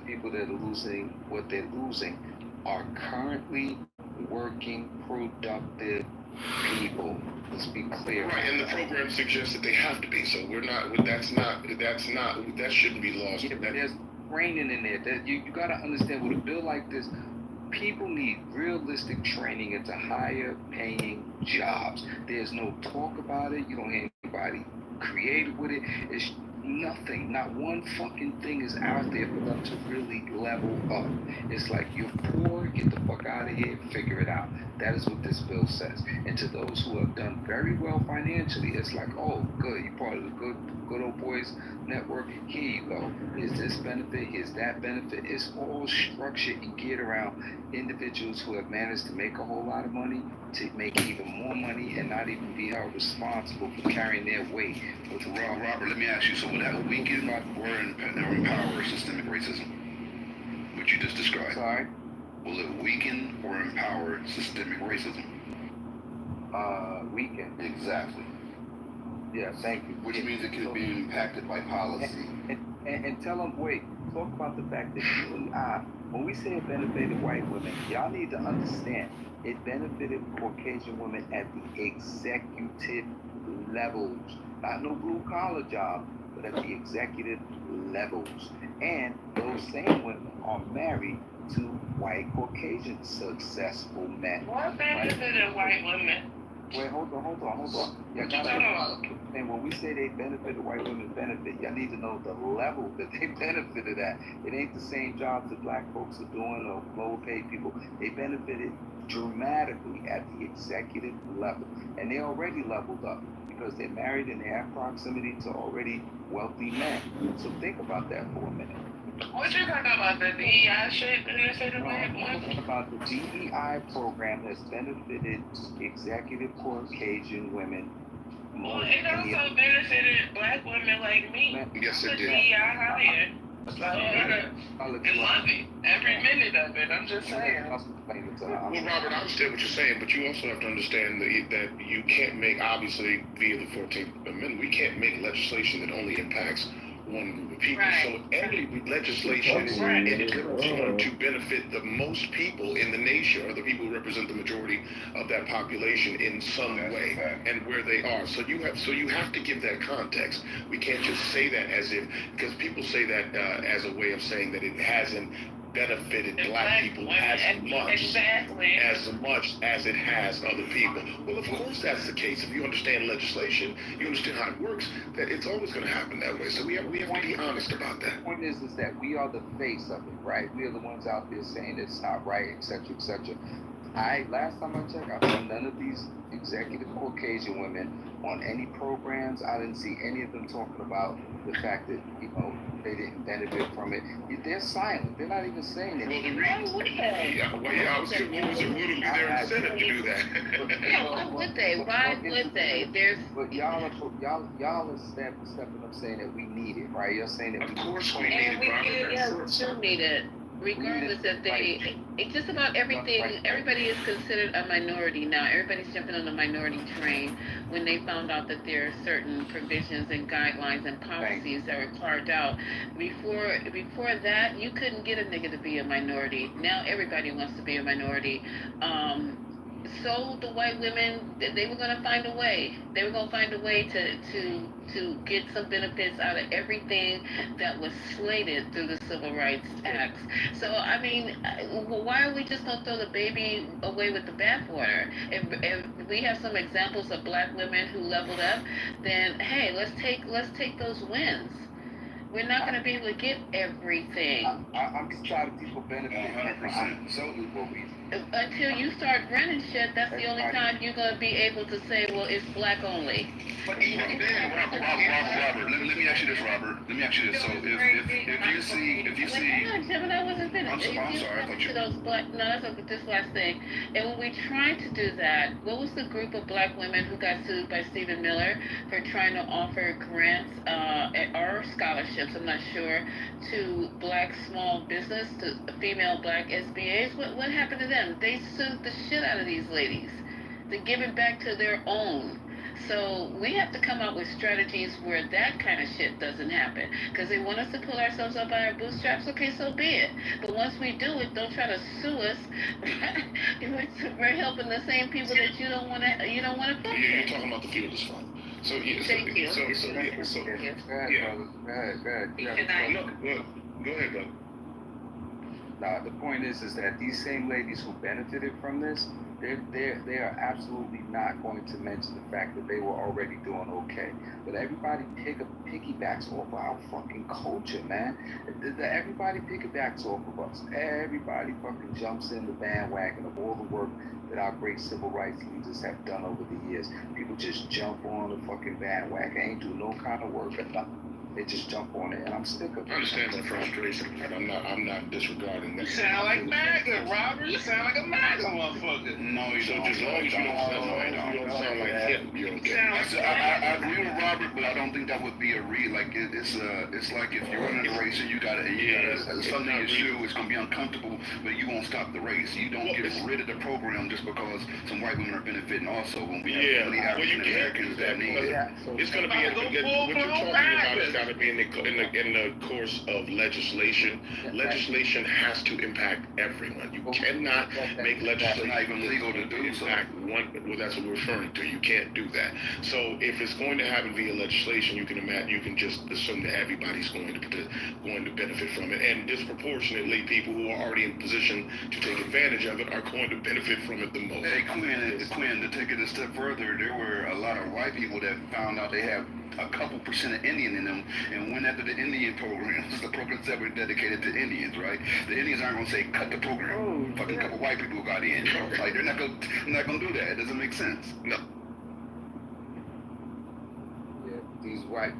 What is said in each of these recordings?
people that are losing what they're losing are currently working, productive people. Let's be clear. Right, and the program suggests that they have to be. So we're not. That shouldn't be lost. Yeah, but there's training in there. That you got to understand, with a bill like this, people need realistic training into higher paying jobs. There's no talk about it. You don't hear anybody creative with it. It's nothing. Not one fucking thing is out there for them to really level up. It's like, you're poor, get the fuck out of here, figure it out. That is what this bill says. And to those who have done very well financially, it's like, oh, good, you're part of the good old boys network. Here you go. Here's this benefit, here's that benefit. It's all structured and geared around individuals who have managed to make a whole lot of money to make even more money and not even be held responsible for carrying their weight. Robert, let me ask you, so would that weaken or empower systemic racism, which you just described? Sorry? Will it weaken or empower systemic racism? Weaken. Exactly. Yeah, thank you. Which means it could be impacted by policy. And tell them, wait, talk about the fact that you and I, when we say it benefited white women, y'all need to understand, it benefited Caucasian women at the executive levels. Not no blue collar job, but at the executive levels. And those same women are married to white Caucasian successful men. What benefited white women? Wait, hold on. Y'all gotta, and when we say they benefited, white women benefit, y'all need to know the level that they benefited at. It ain't the same jobs that black folks are doing or lower paid people. They benefited dramatically at the executive level. And they already leveled up because they're married and they have proximity to already wealthy men. So think about that for a minute. What you talking about, the DEI shit benefited white I'm women? talking about the DEI program that's benefited executive Caucasian women. Well, it also benefited black women like me. Yes, it The did. DEI higher. So I love it. Every minute of it. I'm just saying. Well, Robert, I understand what you're saying, but you also have to understand that you can't make, obviously, via the 14th Amendment, we can't make legislation that only impacts one group of people. Right. So every legislation is going to benefit the most people in the nation, or the people who represent the majority of that population in some way, and where they are. So you have to give that context. We can't just say that as if, because people say that as a way of saying that it hasn't benefited black people as much as it has other people. Well, of course that's the case. If you understand legislation, you understand how it works, that it's always going to happen that way. So we have to be honest about that. The point is that we are the face of it, right? We are the ones out there saying it's not right, etc., etc. Last time I checked, I found none of these executive Caucasian women on any programs. I didn't see any of them talking about the fact that, they didn't benefit from it. They're silent. They're not even saying anything. Why would they? I was literally there in the Senate to do that. Yeah, why would they? Why would they? But y'all are stepping up saying that we need it, right? You're saying that Of course we need And we it. still need it. Regardless if it's just about everything, everybody is considered a minority now. Everybody's jumping on the minority train when they found out that there are certain provisions and guidelines and policies that were carved out. Before that, you couldn't get a nigga to be a minority. Now everybody wants to be a minority. So the white women, they were going to find a way. They were going to find a way to get some benefits out of everything that was slated through the Civil Rights Acts. So, I mean, why are we just going to throw the baby away with the bathwater? If we have some examples of black women who leveled up, then, hey, let's take those wins. We're not going to be able to get everything. I'm just tired of people benefiting. 100%. So until you start running shit, that's the only time you're going to be able to say, well, it's black only. But even then, Robert, let me ask you this, Robert. Let me ask you this. So if you see, But I wasn't finished. I'm sorry, I thought you. No, that's okay, this last thing. And when we tried to do that, what was the group of black women who got sued by Stephen Miller for trying to offer grants or scholarships, I'm not sure, to black small business, to female black SBAs? What happened to them? They sued the shit out of these ladies. They give it back to their own. So we have to come up with strategies where that kind of shit doesn't happen. Because they want us to pull ourselves up by our bootstraps. Okay, so be it. But once we do it, don't try to sue us. We're helping the same people that you don't want to. You don't want to fuck You're with. talking about the Fearless Fund. So yeah, Thank you. so Go ahead, brother. Go ahead. No, go ahead, brother. Nah, the point is that these same ladies who benefited from this, they are absolutely not going to mention the fact that they were already doing okay. But everybody piggybacks off of our fucking culture, man. Everybody piggybacks off of us. Everybody fucking jumps in the bandwagon of all the work that our great civil rights leaders have done over the years. People just jump on the fucking bandwagon, ain't do no kind of work or nothing. They just jump on it, and I'm sick of it. I understand the frustration, and I'm not disregarding that. You sound like MAGA, Robert. You sound like a MAGA motherfucker. No, you don't. Just as long as you don't sound like him, you're okay. I agree with Robert, but I don't think that would be a it's like if you're running a race and you gotta something is you, it's gonna be uncomfortable, but you won't stop the race. You don't get rid of the program just because some white women are benefiting also when we have many African Americans that need it. It's gonna be what you're talking about is gotta be in the course of legislation. Legislation has to impact everyone. You cannot make legislation not even legal to do impact one. Well, that's what we're referring to. You can't do that. So if it's going to happen via legislation, you can imagine, you can just assume that everybody's going to benefit from it, and disproportionately, people who are already in position to take advantage of it are going to benefit from it the most. Hey, Quinn, to take it a step further, there were a lot of white people that found out they have a couple percent of Indian in them and went after the Indian programs, the programs that were dedicated to Indians, right? The Indians aren't going to say cut the program. Fucking couple white people got in. Like they're not going to do that. It doesn't make sense. No. Yeah,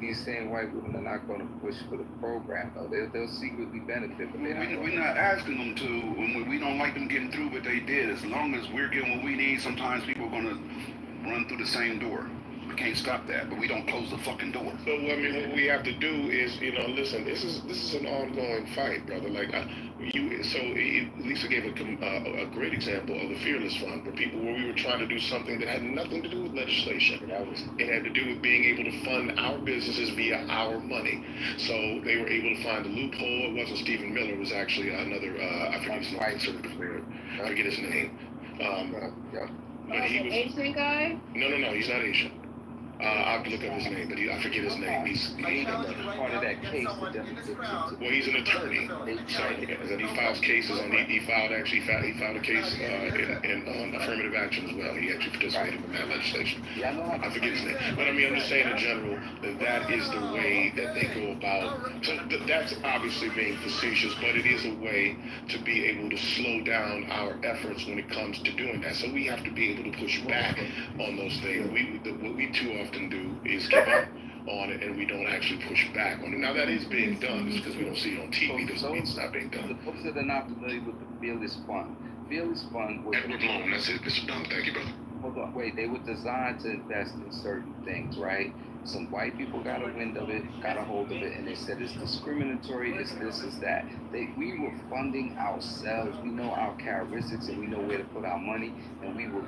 these same white women are not going to push for the program though. They'll secretly benefit, but we're not asking them to. When we don't like them getting through what they did. As long as we're getting what we need, sometimes people are going to run through the same door. Can't stop that, but we don't close the fucking door. So I mean, what we have to do is, listen. This is an ongoing fight, brother. Like Lisa gave a great example of the Fearless Fund, where we were trying to do something that had nothing to do with legislation. It had to do with being able to fund our businesses via our money. So they were able to find a loophole. It wasn't Stephen Miller. It was actually another. I forget his name. I forget his name. But he was an Asian guy. No, he's not Asian. I have to look up his name, but I forget his name. He's part of that case. Well, he's an attorney, so and he files cases on. He filed a case in affirmative action as well. He actually participated in that legislation. I forget his name, but I mean, I'm just saying in general that is the way that they go about. So that's obviously being facetious, but it is a way to be able to slow down our efforts when it comes to doing that. So we have to be able to push back on those things. What we too often do is give up on it, and we don't actually push back on it. Now that is being done, just because we don't see it on TV doesn't mean it's not being done. The folks that are not familiar with the Fearless Fund was Edward Bloom, that's it. Mr. Dunn, thank you, brother. Hold on, wait. They were designed to invest in certain things, right? Some white people got a wind of it, got a hold of it, and they said it's discriminatory, it's this, it's that. We were funding ourselves. We know our characteristics, and we know where to put our money, and we were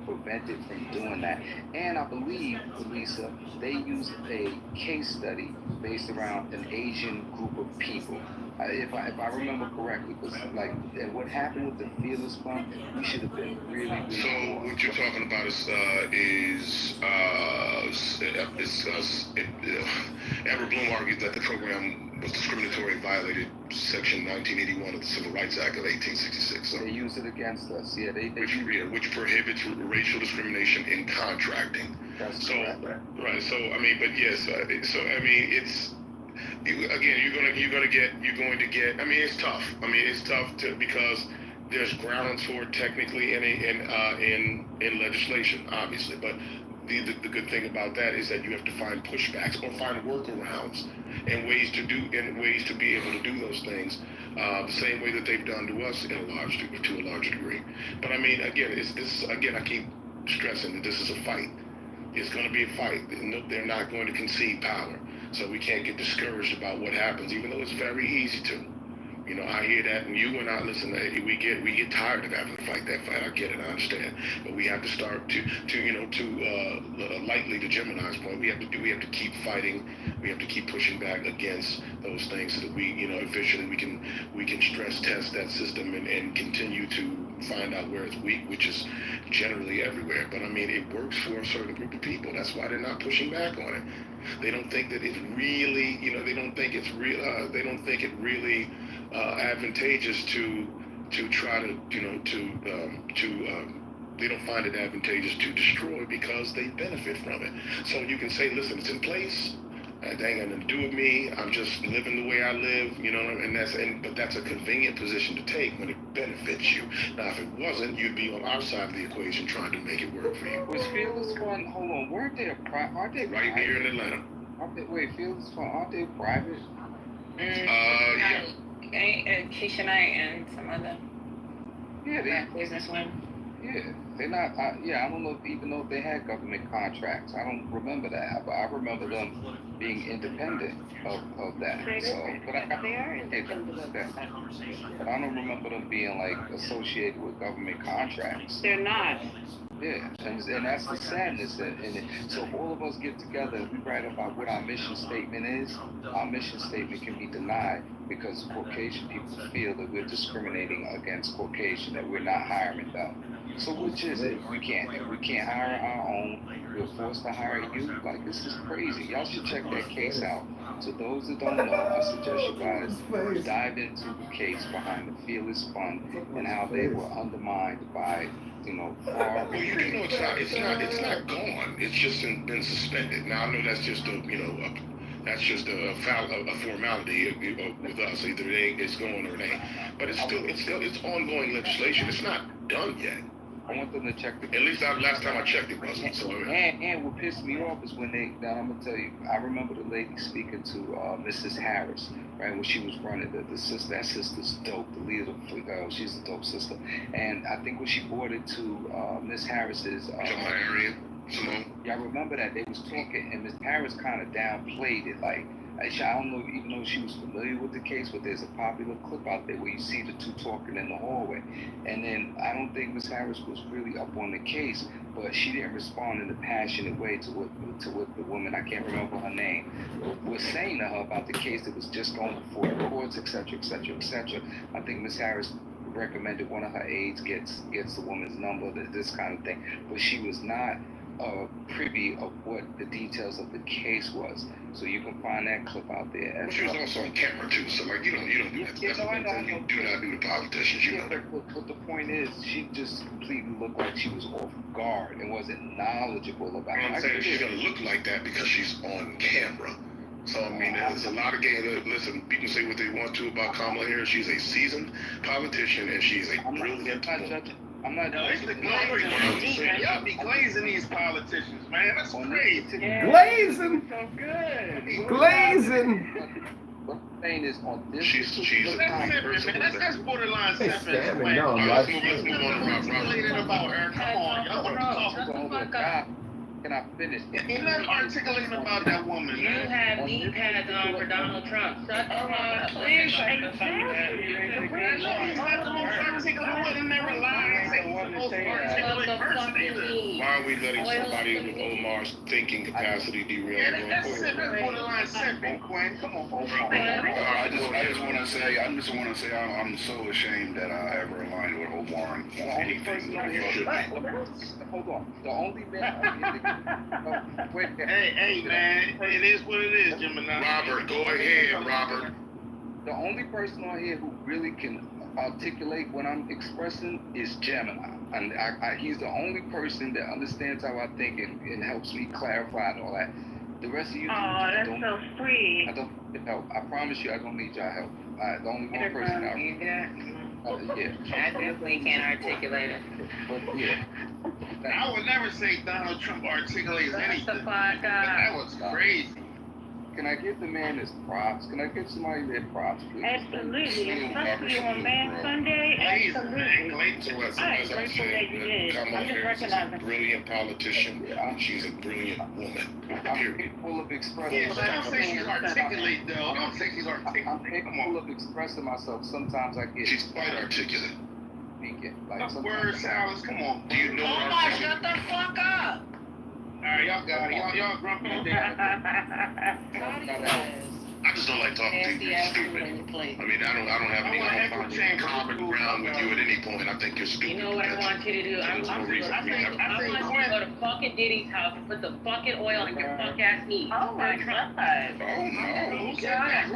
prevented from doing that. And I believe, Lisa, they used a case study based around an Asian group of people. If I remember correctly, because and what happened with the Fearless Fund, we should have been really. So what you're talking about is Edward Bloom argued that the program was discriminatory and violated Section 1981 of the Civil Rights Act of 1866. So they use it against us. Yeah, which prohibits racial discrimination in contracting. That's so correct. Right. So I mean, but yes. So I mean, it's. Again, you're going to get. I mean, it's tough. It's tough because there's grounds for it technically in legislation, obviously. But the good thing about that is that you have to find pushbacks or find workarounds and ways to be able to do those things the same way that they've done to us to a large degree. But I mean, again, I keep stressing that this is a fight. It's going to be a fight. They're not going to concede power. So we can't get discouraged about what happens, even though it's very easy to. You know, I hear that, and you and I listen. We get tired of having to fight that fight. I get it, I understand, but we have to start to lightly to Gemini's point. We have to keep fighting. We have to keep pushing back against those things so that we, eventually we can stress test that system and continue to find out where it's weak, which is generally everywhere. But I mean, it works for a certain group of people. That's why they're not pushing back on it. They don't think that it's really, they don't think it's real. They don't think it really advantageous to try to, they don't find it advantageous to destroy because they benefit from it. So you can say, listen, it's in place. They ain't got nothing to do with me. I'm just living the way I live, but that's a convenient position to take when it benefits you. Now, if it wasn't, you'd be on our side of the equation trying to make it work for you. Was Fearless Fund, hold on, aren't they right here in Atlanta? Fearless Fund, aren't they private? Yeah. Keisha Knight and some other businesswomen. Yeah, they're not. I don't know even though they had government contracts. I don't remember that, but I remember them being independent of that. But I don't remember them being like associated with government contracts. They're not. Yeah, and that's the sadness in it. So if all of us get together, we write about what our mission statement is. Our mission statement can be denied because Caucasian people feel that we're discriminating against Caucasian, that we're not hiring them. So which is it? We can't hire our own. We're forced to hire you. Like, this is crazy. Y'all should check that case out. So those that don't know, I suggest you guys dive into the case behind the Fearless Fund and how they were undermined by far. Well, it's not gone. It's just been suspended. Now I know that's just that's just a formality with us. Either it's going or it ain't. But it's ongoing legislation. It's not done yet. I want them to check the. At least last time I checked, it wasn't. So. And what pissed me off is when I'm gonna tell you. I remember the lady speaking to Mrs. Harris, right, when she was running the sister. That sister's dope. The leader of she's a dope sister. And I think when she brought it to Miss Harris's. Simone. Yeah, I remember that they was talking, and Miss Harris kind of downplayed it. Like, I don't know, even though she was familiar with the case, but there's a popular clip out there where you see the two talking in the hallway. And then I don't think Miss Harris was really up on the case, but she didn't respond in a passionate way to what the woman, I can't remember her name, was saying to her about the case that was just going before the courts, etc., etc., etc. I think Miss Harris recommended one of her aides gets the woman's number, this kind of thing, but she was not privy of what the details of the case was. So you can find that clip out there. Well, she was also on camera too, so like you don't do that. That's one thing you do not do to politicians, But the point is, she just completely looked like she was off guard and wasn't knowledgeable about it. I'm saying she's gonna look like that because she's on camera. So I mean, there's a lot of games. Listen, people say what they want to about Kamala Harris. She's a seasoned politician and she's a brilliant woman. I'm not. It's the glazing. Y'all be glazing these politicians, man. That's crazy. Glazing. So good. Glazing. What I'm saying is on this. She's a That's person. That's borderline seven. No, let's move on. Articulated about her. Come on, y'all want to talk. Can I finish? Ain't nothing articulating about that woman. You have knee pads on for Donald Trump. Shut up. Please. Why are we letting somebody with Omar's thinking capacity derail the borderline seven, Quinn. Come on. I just want to say I'm so ashamed that I ever aligned with Omar on anything. Hold on. The only man. Hey, man. It is what it is, Gemini. Robert, go ahead, Robert. The only person on here who really can articulate what I'm expressing is Gemini. And he's the only person that understands how I think and helps me clarify and all that. The rest of you that's so sweet. I don't need help. I promise you I don't need y'all help. The only one person I definitely can't articulate it. But yeah. I would never say Donald Trump articulates anything. That was crazy. Can I give the man his props? Can I give somebody their props, please? Absolutely, especially on Man Sunday. Absolutely. So as I'm I grateful said, that you did. Kamala I'm just Harris is a recognizing. brilliant politician. She's a brilliant woman. I'm Period. capable of expressing Yeah, but don't say she's articulate, though. Don't say she's I'm articulate. Come capable on. of expressing myself. Sometimes I get She's quite articulate. speaking. Like Enough sometimes word salads. Come on. Do you know what Omar, articulate? shut the fuck up. All right, y'all got it. Y'all grumpy today. I just don't like talking to you. You're stupid. I mean, I don't have any common ground with you at any point. I think you're stupid. You know what I want you to do? I want you to go to fucking Diddy's house and put the fucking oil in your fuck ass knee. Oh my God. Oh no. Who said that?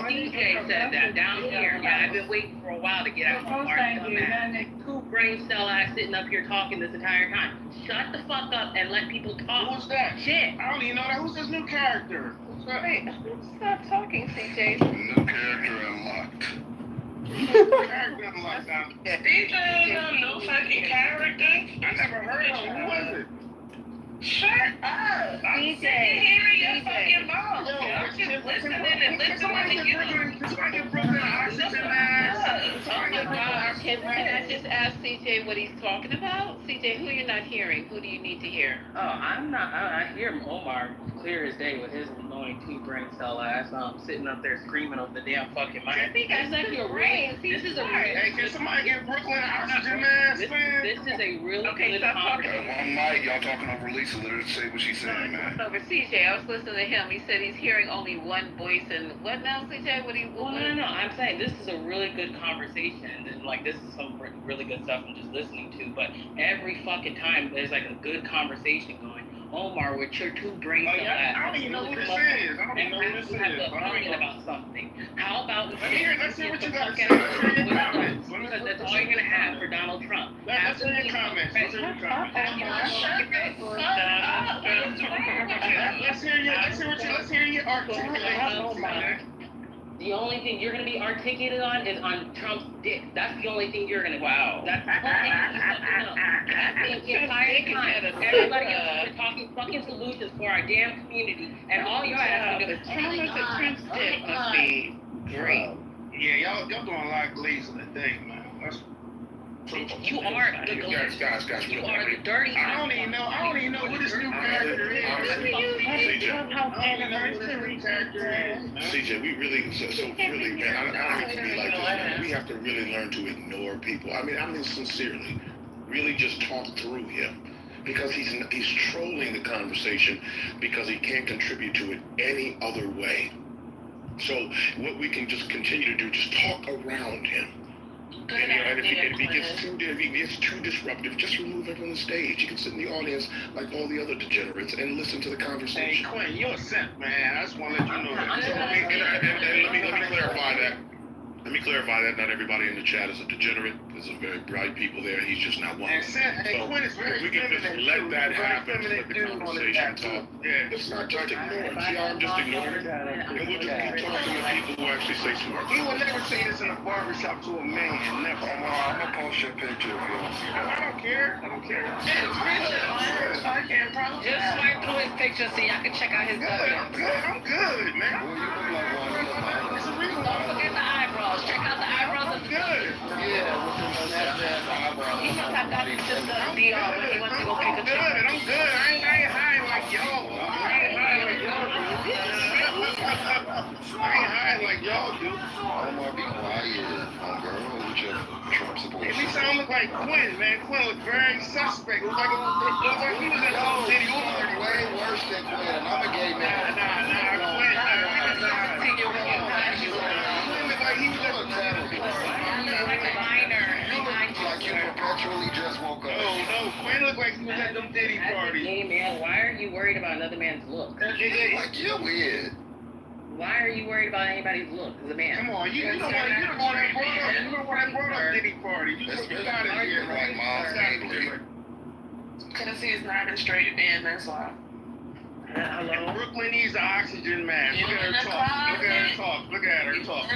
DJ said that down here. Yeah, I've been waiting for a while to get out of my dumbass. Two brain cell ass sitting up here talking this entire time. Shut the fuck up and let people talk. Who's that? Shit. I don't even know that. Who's this new character? Who's that? Wait, stop talking, CJ. New character unlocked. Character unlocked down. DJ, no fucking character. I never heard of him. Who was it? Shut up. DJ, Hearing your DJ. fucking mouth. Y'all just listening and listening to you. Somebody get Brooklyn oxygen mask. Oh my God, can I just ask CJ what he's talking about? CJ, who you're not hearing? Who do you need to hear? Oh, I hear Omar clear as day with his annoying two brain cell ass sitting up there screaming over the damn fucking mic. I think I said your brain. This is a Hey, can somebody get Brooklyn oxygen mask, man? This is a really Okay, good stop talking. conversation. One mic, y'all talking over Lisa. Let her say what she's saying, man. Over CJ, I was listening to him. He said he's hearing only one voice. And what now, CJ? No. I'm saying this is a really good conversation, and like this is some really good stuff I'm just listening to. But every fucking time there's like a good conversation going. Omar, with your two brain cells. I don't even know who this is. I don't even know who this is. Have an opinion about something. How about Let's hear what you got to say. Let's hear your comments. Because that's all you're gonna have for Donald Trump. Let's hear your comments. Let's hear your comments. Let's hear your articulation. The only thing you're gonna be articulated on is on Trump's dick. That's the only thing you're gonna. Wow. That's the only thing you're gonna know. That's the entire time. Everybody else is talking fucking solutions for our damn community, and all your ass are The gonna. trauma to Trump's dick must be great. Yeah, y'all doing a lot of glazing today, man. That's You are the Guys, You are the dirty. I don't even know who this new character is. CJ, we really, really, man, I don't mean to be like this, man. We have to really learn to ignore people. I mean, sincerely, really just talk through him. Because he's trolling the conversation because he can't contribute to it any other way. So what we can just continue to do, just talk around him. And if he gets too disruptive, just remove him from the stage. You can sit in the audience like all the other degenerates and listen to the Hey, conversation. Quinn, you're a simp, man. I just want to let you know that. And let me clarify that. Let me clarify that not everybody in the chat is a degenerate. There's some very bright people there. He's just not one. And Quinn is very if we can just let that happen, let the conversation talk. Yeah. Let's not just ignore it. See how I'm just ignoring it? And we'll just keep talking to people who actually say smart He things. would never say this in a barbershop to a man. Never. I'm gonna post your picture if you want to see that. I don't care. I can't probably. Just swipe through his picture so y'all can check out his I'm good, man. Well, you look like one of them. It's a reason Don't forget the eyebrows. Check out the eyebrows. I'm good. Yeah, with them Snapchat eyebrows. He must have got just a DR when he went to go pick a I'm good. chicken. I'm good. I ain't high like y'all. I ain't high like y'all do. Omar, be quiet, girl. With your Trump supporters. At least I don't look like Quinn, man. Quinn looked very suspect. Looked like he was at home. You look way worse than Quinn, and I'm a gay man. Quinn looked like he was at home. Like you perpetually just woke up. No, Quinn looked like he was at them Diddy parties. Hey man, why are you worried about another man's look? Like you're weird. Why are you worried about anybody's look as a man? Come on, you the one that brought up Diddy party. You That's got it here, like mom's English. Tennessee's not a straight man, that's why. Hello? Brooklyn needs the oxygen mask. Look at her talk. Look at her talk.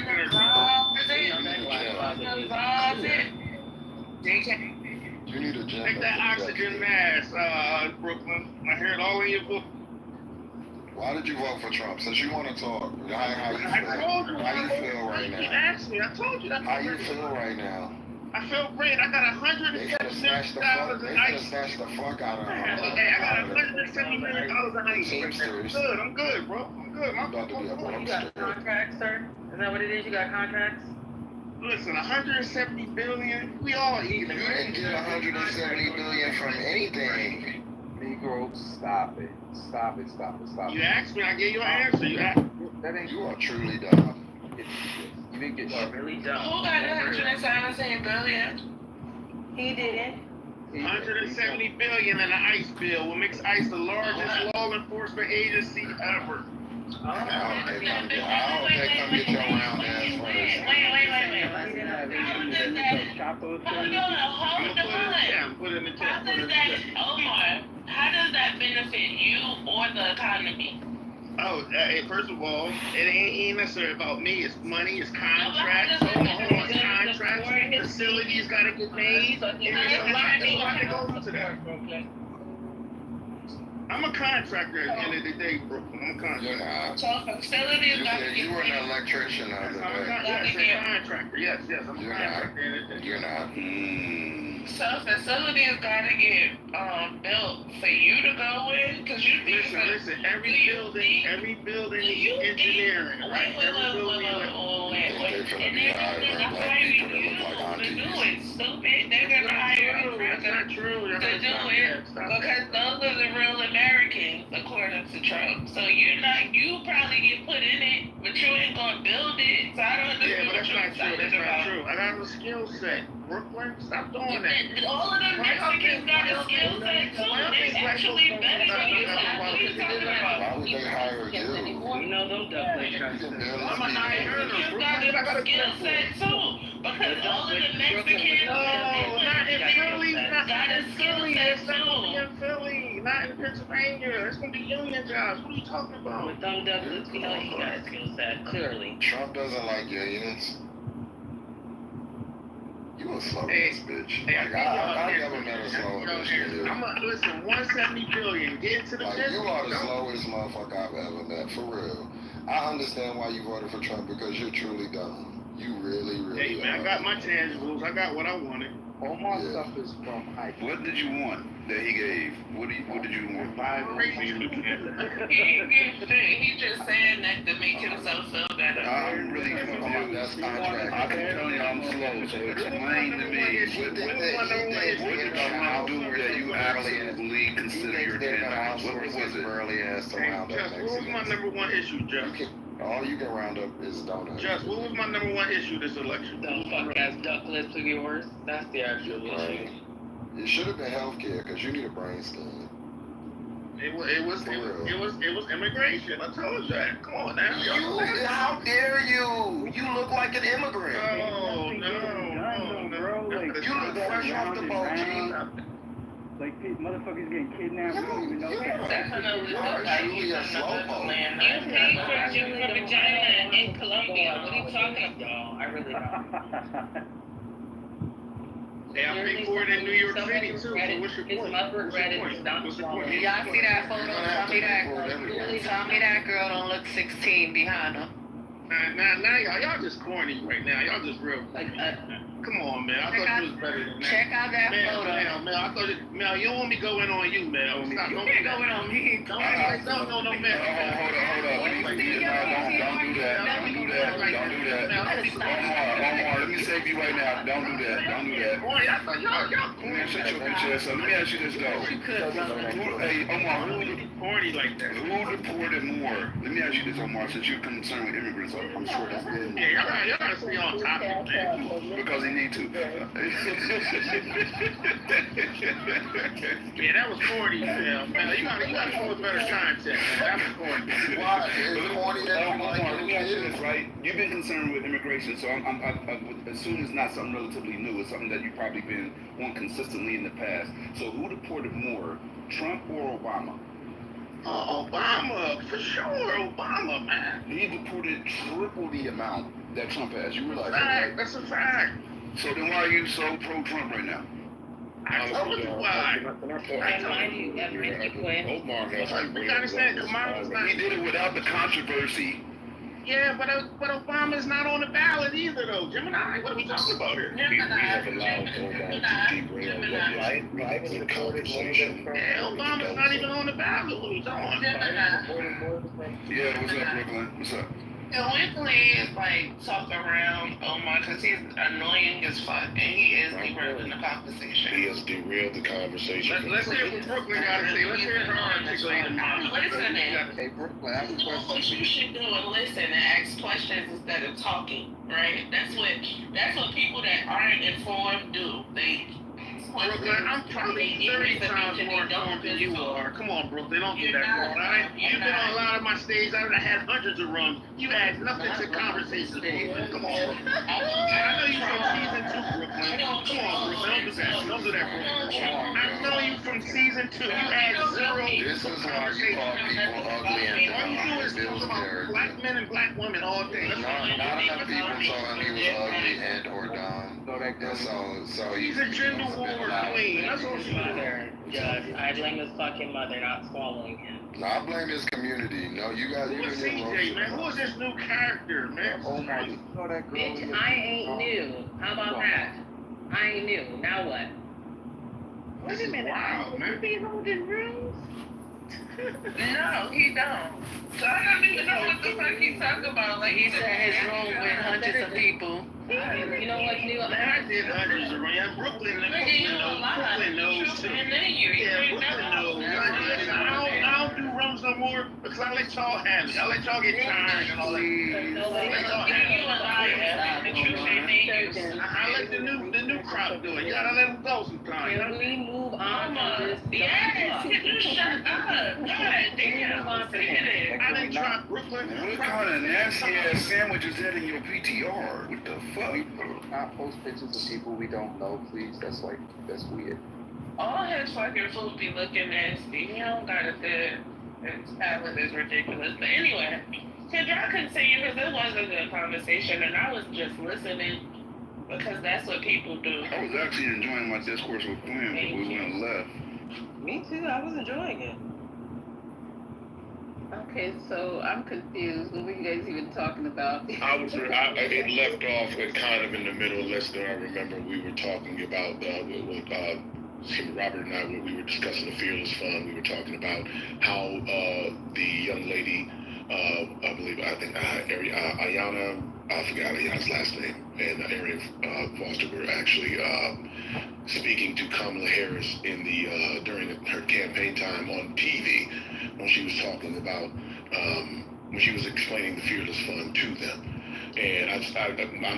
You need a gym. Take that oxygen mask, Brooklyn. I heard it all in your book. Why did you vote for Trump? Since you want to talk, how you feel? I told you. How you feel right You now? asked me. I told you. How you feel right now? I feel great. I got They could have snatched the fuck. They could have snatched the fuck out of Hey, I got $170 million in ice. Teamsters. I'm good, bro. I'm good. I'm about to be up on You got contracts, sir? Is that what it is? You got contracts? Listen, 170 billion. We all You eating. didn't get 170 billion from anything. Negro, stop it. Stop it, stop it, stop it. You asked me, I gave you an answer. You asked. That ain't You are truly dumb. You didn't get You're really dumb. Who got 170 billion? He didn't. 170 billion in an ICE bill will make ICE the largest law enforcement agency ever. I don't think I'm get your round ass for this. Wait. Hold on. Put it in the chat. How does that, Omar, how does that benefit you or the economy? Oh, first of all, it ain't necessarily about me. It's money, it's contracts. Hold on, it's contracts. Facilities gotta get made. There's a lot that goes into that. I'm a contractor at the end of the day, bro. I'm a contractor. You're not. So facilities got to You were get an electrician the other day. Yes, a contractor. Yes, I'm a You're contractor. You're not. so facilities got to get built for you to go in because you think Listen. Every building needs engineering, right? Wait. And they're gonna hire you to do it, stupid. They're gonna hire you That's not true. to do it because those are the real Americans, according to Trump. So you probably get put in it, but you ain't gonna build it. So I don't understand. Yeah, but that's not true. That's about. not true. I got a skill set. Brooklyn, stop doing that. All of them Mexicans got a skill set too. They're actually better than you. What are you talking about? Why would they hire you? You know those ducks ain't trying to I'm a nine-earner. You got a skill set too. Because all of the Mexicans No, not in Philly. got a skill set It's not gonna be too. in Philly. Not in Pennsylvania. It's gonna be union jobs. What are you talking about? With them Douglas, we know you got a skill set, clearly. Trump doesn't like unions. You a slow ass bitch. Hey, Like, I never met a slow bitch than you. Listen, 170 billion. Get into the Like, business. you are the slowest motherfucker I've ever met, for real. I understand why you voted for Trump, because you're truly dumb. You really Hey, man, I got my tangibles. I got what I wanted. all my stuff is from high. What did you want that he gave? What did you want? He just saying that to make himself feel better. I'm really confused. That's contract. I can tell you I'm slow, so explain to me what did Trump do that you absolutely consider your tangibles? What was it? Early ass to Hey, round up Just, what was my number one issue, Just? All you can round up is donuts. Just, what was my number one issue this election? Dumb fuck ass duck list of yours. That's the actual issue. It should have been healthcare, because you need a brain scan. It was immigration. I told you that. Come on now. How dare you? You look like an immigrant. No. You look fresh off the boat, G. Like, motherfuckers getting kidnapped, we don't even know that. Definitely. You are truly a slowpoke. You paid for your vagina in Colombia. What are you talking about? No, I really don't. Hey, I paid for it in New York City too. So what's your His point? mother read it. What's your point? Did y'all see that photo? Tell me that girl don't look 16 behind her. Now y'all just corny right now. Y'all just real. Come on, man. I thought you was better than that. Check out that photo. Mel, I thought Mel, you don't want me going on you, Mel. Stop. Don't be going on me. Don't be like, no, Mel. Hold on. Don't do that. Omar, let me save you right now. Don't do that. Boy, I thought y'all Man, shut your bitch ass up. Let me ask you this though. Hey, Omar, corny like that. who deported more? Let me ask you this, Omar, since you're concerned with immigrants, I'm sure that's good. Yeah, y'all gotta stay on topic, man. Because they need to. Yeah, that was corny, Mel. Man, you gotta show us better content, man. That was corny. Why? It's corny that you like Let me ask you this, right? You've been concerned with immigration, so I assume it's not something relatively new. It's something that you've probably been on consistently in the past. So who deported more, Trump or Obama? Obama, for sure. Obama, man. He deported triple the amount that Trump has. You realize that, Fact. right? That's a fact. So then why are you so pro-Trump right now? I told you why. I mind you, Quinn. Omar has to We understand Kamala's not. He did it without the controversy. Yeah, but Obama's not on the ballot either, though. Gemini, what are we talking about here? We have allowed Omar to derail what was really the conversation. Yeah, Obama's not even on the ballot. What are we talking about? Yeah, what's up, Brooklyn? What's up? And we please talk around Omar because he's annoying as fuck and he is derailing the conversation. He has derailed the conversation. Let's hear what Brooklyn got to say. Let's hear her articulate it. Listening. Hey, Brooklyn, I have a You know what question. you should do and listen and ask questions instead of talking, right? That's what people that aren't informed do. They Brooklyn, I'm probably 30 times more informed than you are. Come on, Brooklyn, don't do that, Brooklyn. All right? You've been on a lot of my stages. I've had hundreds of runs. You add nothing to conversations, Brooklyn. Come on. I know you from season 2, Brooklyn. Come on, Brooklyn. Don't do that. Don't do that, Brooklyn. I know you from season 2. You add zero This is why you call people ugly and all you do is dumb. talk Bill's about character. black men and black women all day. Not enough people told him he was ugly and or dumb. That's all She's a gender war queen. That's all she is. Judge, I blame his fucking mother not swallowing him. I blame his community. No, you guys. Who is CJ, man? Who is this new character, man? Oh my! You know that girl? Bitch, I ain't new. How about that? I ain't new. Now what? Wait a minute. Wow, man. Be holding rooms? No, he don't. So I don't even know what the fuck he's talking about. He said his room with hundreds of people. You know what's new? I did hundreds of runs. Brooklyn knows too. Yeah, Brooklyn knows. I don't do runs no more because I let y'all handle it. I let y'all get tired and all that. I let y'all handle it. I let the new crowd do it. You gotta let them go sometimes. Can we move on from this? Yes, you shut up. God damn. I didn't try Brooklyn. What kind of nasty ass sandwich is that in your PTR? What the fuck? Not post pictures of people we don't know, please. That's weird. All his fucking food be looking nasty. He don't got a good. His palate is ridiculous. But anyway, Kendra, I continue because it was a good conversation and I was just listening because that's what people do. I was actually enjoying my discourse with Quinn, but we went left. Me too. I was enjoying it. Okay, so I'm confused. What were you guys even talking about? It left off kind of in the middle. Less than I remember, we were talking about Robert and I, when we were discussing the Fearless Fund, we were talking about how the young lady, Ayanna, I forgot Ayanna's last name, and Arian Foster were actually speaking to Kamala Harris in the during her campaign time on TV when she was talking about when she was explaining the Fearless Fund to them. And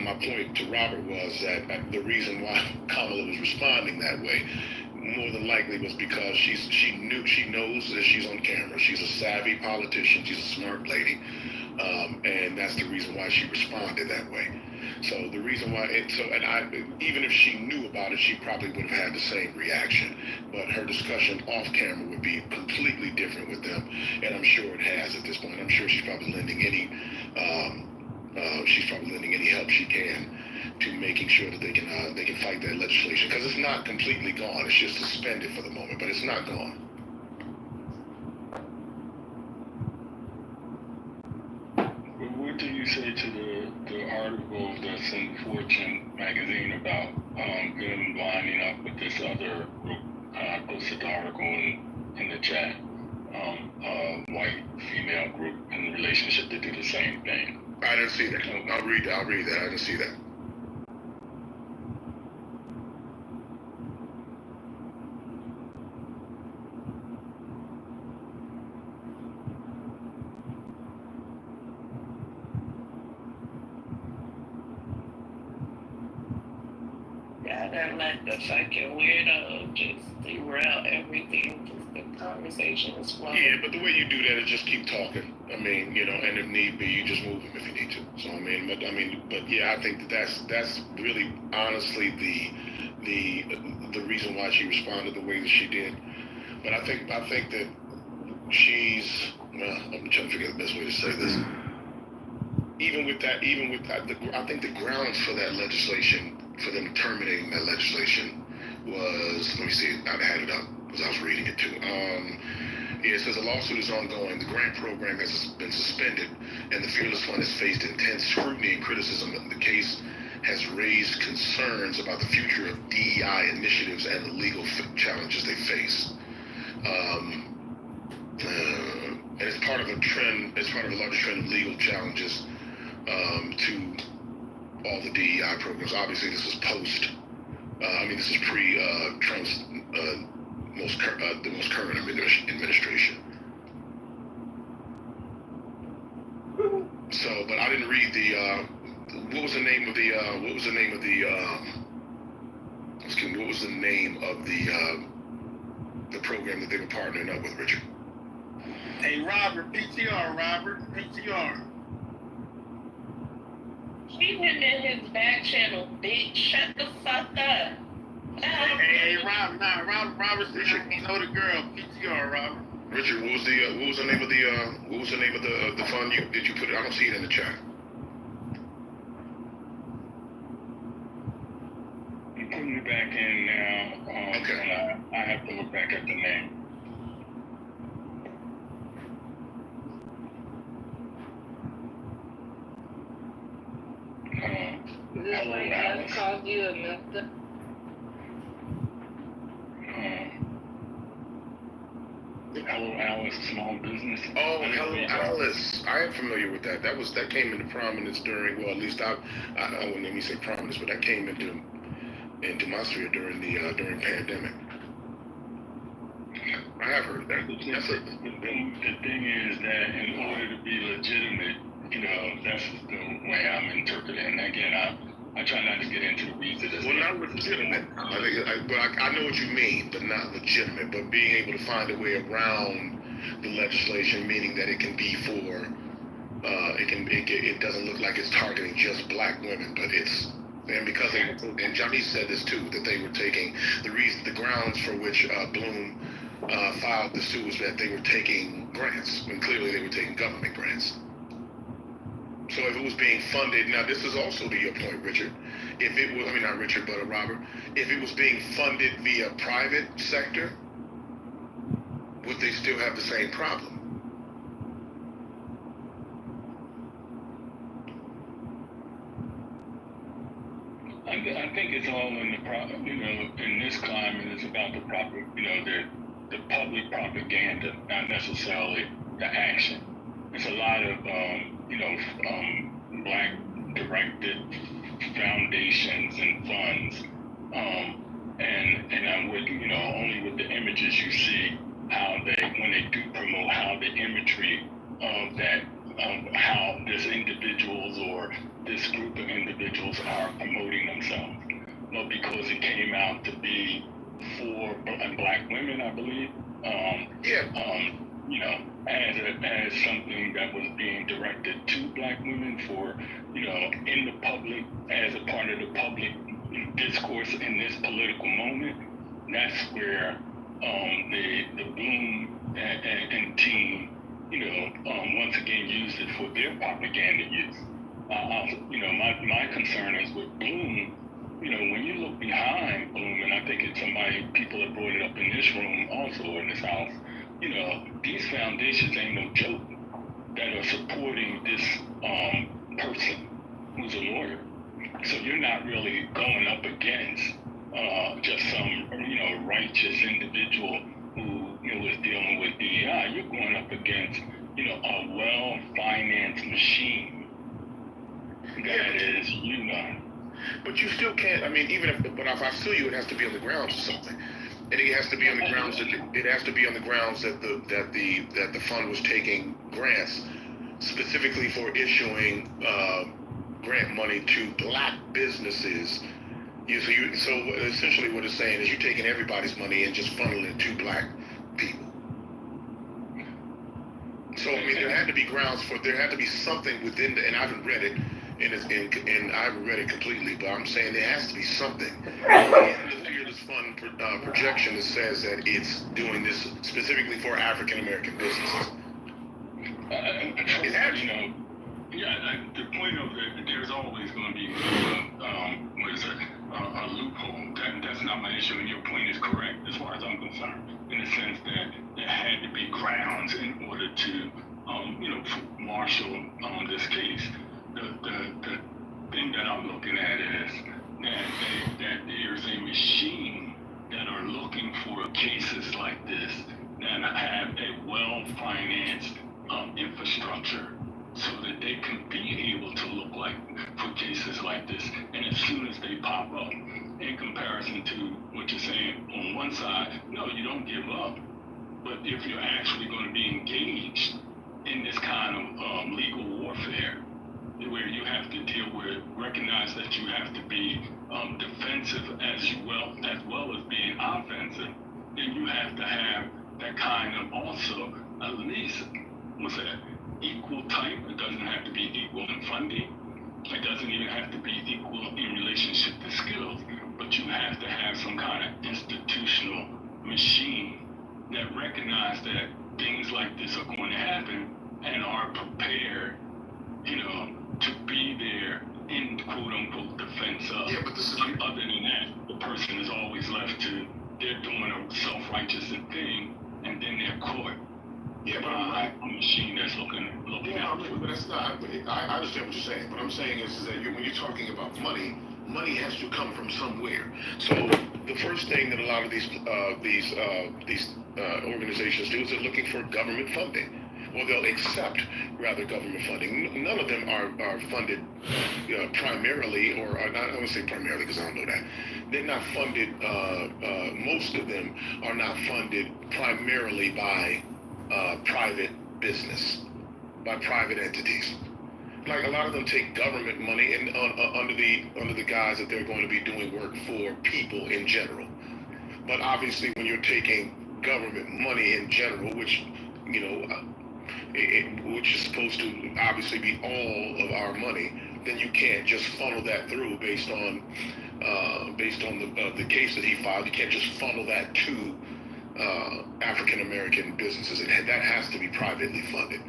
my point to Robert was that the reason why Kamala was responding that way more than likely was because she knows that she's on camera. She's a savvy politician. She's a smart lady, and that's the reason why she responded that way. So the reason why even if she knew about it, she probably would have had the same reaction. But her discussion off camera would be completely different with them, and I'm sure it has at this point. I'm sure she's probably lending any help she can to making sure that they can fight that legislation, because it's not completely gone. It's just suspended for the moment, but it's not gone. What do you say to the article that's in Fortune magazine about them lining up with this other group? I posted the article in the chat. White female group in a relationship to do the same thing. I didn't see that. I'll read that. I didn't see that. Gotta let the fucking weirdo just derail everything. Just the conversation is flowing. Yeah, but the way you do that is just keep talking. I mean, and if need be, you just move them if you need to. So but yeah, I think that's really honestly the reason why she responded the way that she did. But I think that she's I'm trying to figure out the best way to say this. Even with that, I think the grounds for that legislation, for them terminating that legislation, was, let me see, I had it up because I was reading it too. It says a lawsuit is ongoing. The grant program has been suspended, and the Fearless Fund has faced intense scrutiny and criticism. The case has raised concerns about the future of DEI initiatives and the legal challenges they face. And it's part of a trend. It's part of a larger trend of legal challenges to all the DEI programs. Obviously, this is post. This is pre-Trump's the most current administration. So, but I didn't read the. What was the name of the? What was the name of the? Excuse me. What was the name of the program that they were partnering up with, Richard? Hey, Robert, PTR, Robert, PTR. Keep him in his back channel, bitch. Shut the fuck up. Hey, Robert, Robert said you know the girl. PTR, Robert. Richard, what was the name of the fund did you put it? I don't see it in the chat. I'm putting it back in now. Okay. I have to look back at the name. This lady just called you a mister. Hello Alice Small Business. Oh, Hello Alice. I am familiar with that. That came into prominence during, well, at least I wouldn't let me say prominence, but that came into my sphere during during pandemic. I have heard that. The thing is that in order to be legitimate, that's the way I'm interpreting. And again, I try not to get into the weeds of this. Well, not legitimate. I know what you mean, but not legitimate. But being able to find a way around the legislation, meaning that it can be for, it doesn't look like it's targeting just black women, but it's. And because and Johnny said this too, that they were taking the grounds for which Bloom filed the suit was that they were taking grants, when clearly they were taking government grants. So if it was being funded, now this is also to your point, Richard, if it was, not Richard, but Robert, if it was being funded via private sector, would they still have the same problem? I think it's all in the in this climate, it's about the proper, the public propaganda, not necessarily the action. It's a lot of, black directed foundations and funds, and with, only with the images you see how when they do promote, how the imagery of that, how this individuals or this group of individuals are promoting themselves. But because it came out to be for black women, I believe, as something that was being directed to black women for, in the public, as a part of the public discourse in this political moment, that's where the Bloom and team, once again used it for their propaganda use. My concern is with Bloom, when you look behind Bloom, and I think people have brought it up in this room also, in this house, these foundations ain't no joke that are supporting this person who's a lawyer. So you're not really going up against just some, righteous individual who, is dealing with DEI. You're going up against, a well-financed machine that is But you still can't, but if I sue you, it has to be on the grounds of something. And it has to be on the grounds that the fund was taking grants specifically for issuing grant money to black businesses. So essentially what it's saying is you're taking everybody's money and just funneling it to black people. So there had to be grounds there had to be something within and I haven't read it, and I haven't read it completely, but I'm saying there has to be something in the Fearless Fund projection that says that it's doing this specifically for African American businesses. It has, the point of it, there's always going to be a loophole. That's not not my issue, and your point is correct as far as I'm concerned, in the sense that there had to be grounds in order to, marshal this case. The thing that I'm looking at is that there's a machine that are looking for cases like this that have a well-financed infrastructure so that they can be able to look like for cases like this. And as soon as they pop up, in comparison to what you're saying on one side, no, you don't give up. But if you're actually going to be engaged in this kind of legal warfare, where you have to deal with, recognize that you have to be defensive as well as being offensive, then you have to have that kind of also at least, equal type. It doesn't have to be equal in funding. It doesn't even have to be equal in relationship to skills, but you have to have some kind of institutional machine that recognize that things like this are going to happen and are prepared, to be there in quote unquote defense of. Yeah, but this is other than that, the person is always left to, they're doing a self-righteous thing, and then they're caught. Yeah, but a machine that's looking out. But that's not. I understand what you're saying. What I'm saying is that when you're talking about money has to come from somewhere. So the first thing that a lot of these organizations do is they're looking for government funding. Well, they'll accept rather government funding. None of them are funded primarily, or I don't want to say primarily because I don't know that. They're not funded. Most of them are not funded primarily by private business, by private entities. Like a lot of them take government money and under the guise that they're going to be doing work for people in general. But obviously, when you're taking government money in general, which which is supposed to obviously be all of our money, then you can't just funnel that through based on the case that he filed. You can't just funnel that to African American businesses. That has to be privately funded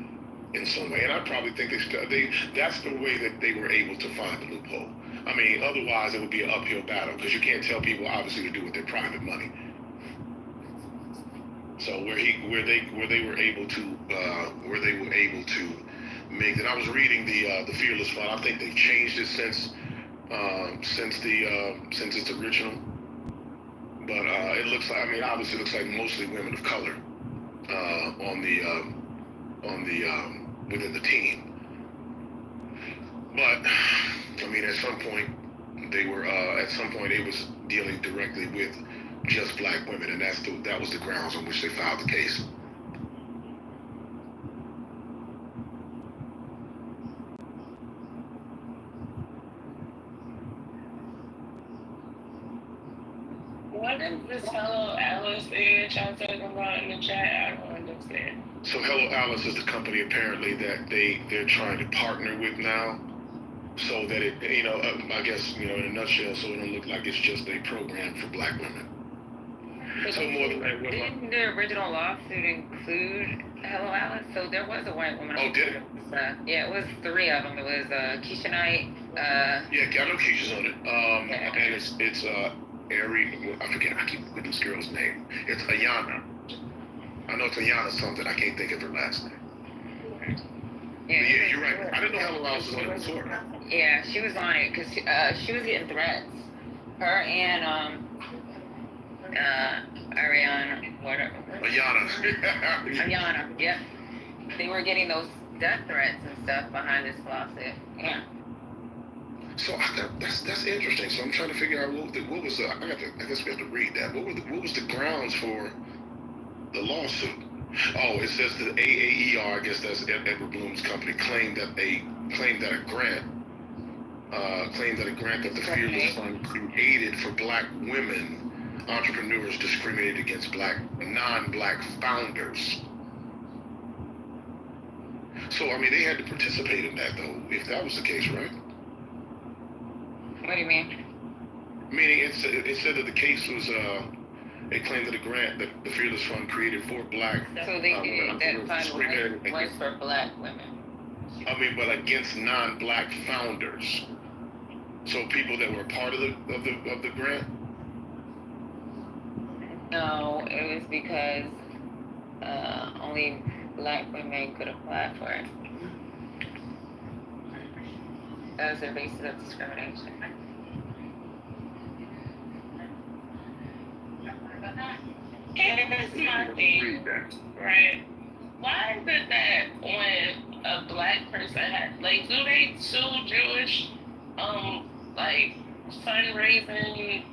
in some way. And I probably think that's the way that they were able to find the loophole. I mean, otherwise it would be an uphill battle because you can't tell people obviously to do with their private money. So where they were able to make it. I was reading the Fearless Fund. I think they've changed it since its original. But it looks like, obviously it looks like mostly women of color within the team. But at some point it was dealing directly with just black women, and that was the grounds on which they filed the case. What is this Hello Alice thing y'all talking about in the chat? I don't understand. So Hello Alice is the company apparently that they're trying to partner with now, so that it, I guess, in a nutshell, so it don't look like it's just a program for black women. So more than didn't the original lawsuit include Hello Alice? So there was a white woman. Oh, did it? Yeah, it was 3 of them. It was Keisha Knight. Yeah, I know Keisha's on it. And it's Ari. I forget. I keep forgetting this girl's name. It's Ayana. I know it's Ayana something. I can't think of her last name. Yeah, you're right. I didn't know Hello Alice was on it before. Yeah, she was on it because she was getting threats. Her and Ariana, whatever. Ayana, yeah. They were getting those death threats and stuff behind this lawsuit. Yeah. So that's interesting. So I'm trying to figure out what was the. I guess we have to read that. What was the grounds for the lawsuit? Oh, it says the AAER, I guess that's Edward Bloom's company, claimed that a grant that the Fearless Fund created for black women entrepreneurs discriminated against non-black founders. So they had to participate in that though, if that was the case, right? What do you mean? Meaning it said that the case was they claimed that a grant that the Fearless Fund created for black. So they did that fund was for black women. But against non-black founders. So people that were part of the grant. No, it was because only black women could apply for it. That was their basis of discrimination. Here's my thing, right? Why is it that when a black person has, like, do they sue Jewish, like, fundraising,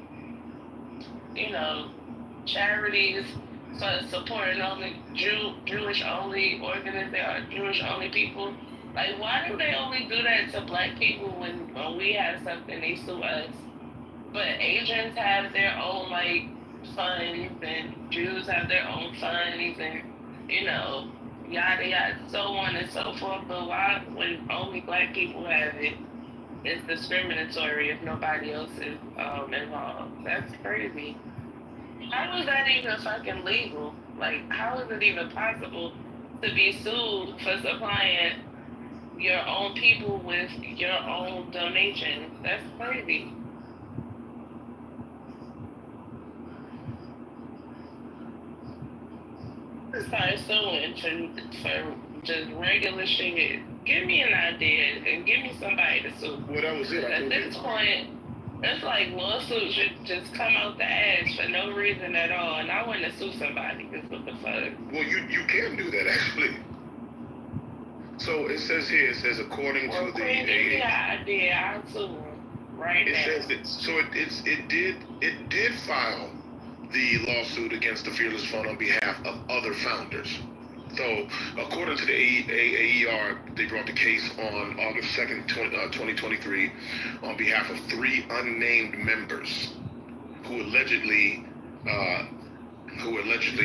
you know, charities for supporting only Jewish only organizations or Jewish only people? Like, why do they only do that to black people when we have something they sue us? But Asians have their own like funds, and Jews have their own funds, and you know, yada yada, so on and so forth. But why, when only black people have it, it's discriminatory if nobody else is involved? That's crazy. How is that even fucking legal? Like, how is it even possible to be sued for supplying your own people with your own donations? That's crazy. Start suing for just regular shit. Give me an idea and give me somebody to sue. Well, that was it. At this point, it's like lawsuits should just come out the ass for no reason at all, and I want to sue somebody. Because what the fuck? Well, you can do that actually. So it says here, it says according to the Queen, give me an idea. I'll sue them right now. it says that, so it did file the lawsuit against the Fearless Fund on behalf of other founders. So, according to the AAER, they brought the case on August 2nd, 2023, on behalf of 3 unnamed members who allegedly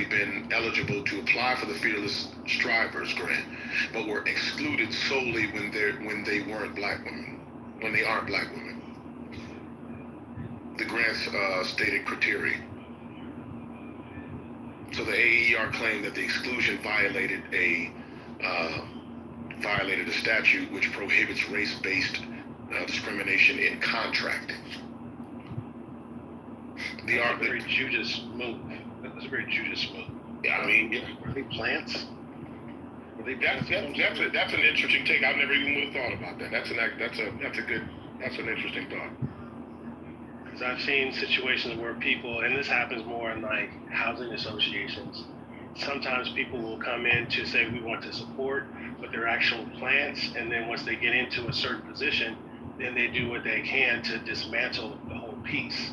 been eligible to apply for the Fearless Strivers grant, but were excluded solely when they weren't black women, when they aren't black women. The grant's stated criteria. So the AER claimed that the exclusion violated a statute which prohibits race-based discrimination in contracting. That's a very Judas move. That's a very Judas move. Yeah, I mean, Were they plants? that's an interesting take. I never even would have thought about that. That's an interesting thought. Because I've seen situations where people, and this happens more in like housing associations, sometimes people will come in to say we want to support, but they're actual plants, and then once they get into a certain position, then they do what they can to dismantle the whole piece.